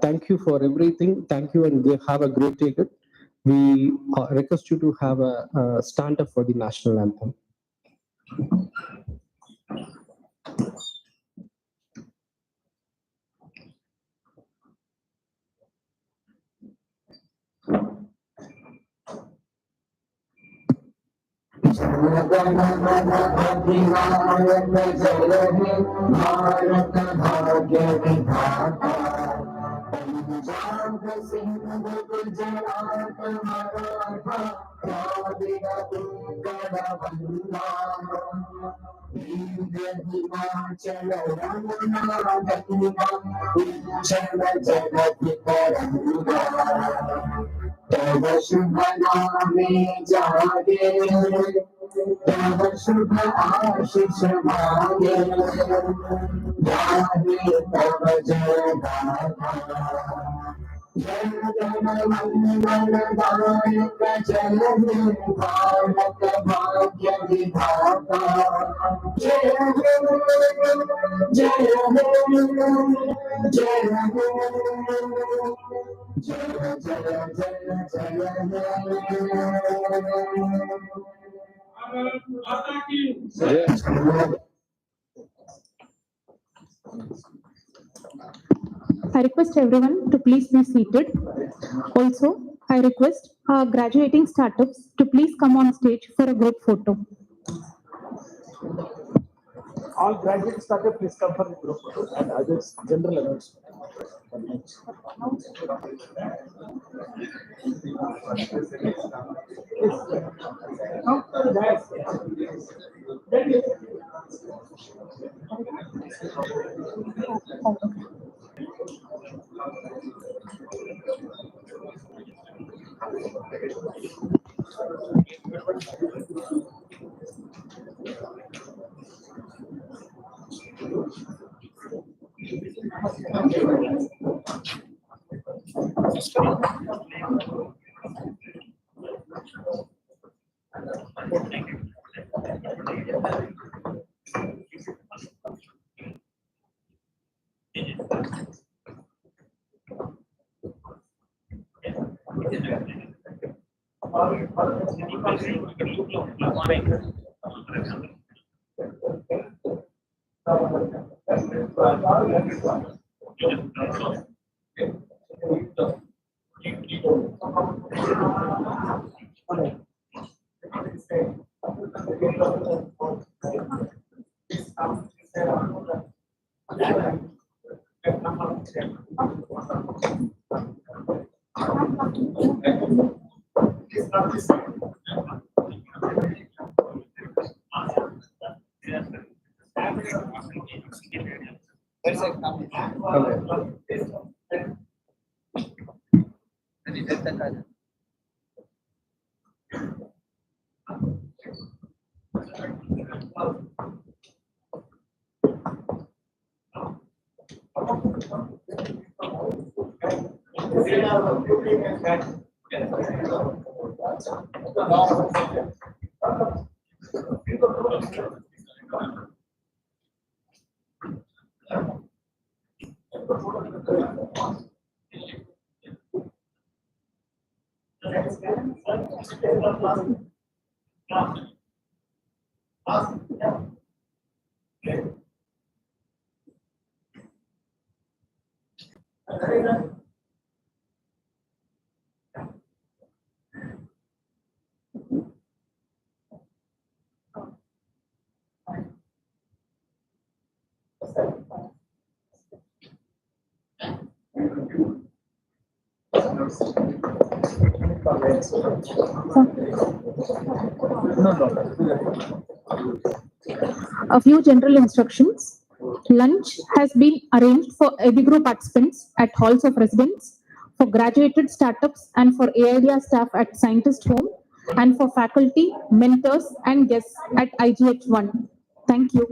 thank you for everything. Thank you, and have a great day. We request you to have a stand up for the national anthem.
तव शुभ नामे जागे, तव शुभ आशीष मांगे, गाहे तव जय गाथा। जनगणमनगणनायक जय हे भारत भाग्य विधाता जय हे जय हे जय हे जय जय जय जय
I request everyone to please be seated. Also, I request our graduating startups to please come on stage for a group photo.
All graduate startup, please come for the group photo and others general announcement.
A few general instructions. Lunch has been arranged for EBIGRO participants at halls of residence, for graduated startups and for AIDEA staff at Scientist Home, and for faculty, mentors and guests at IGH1. Thank you.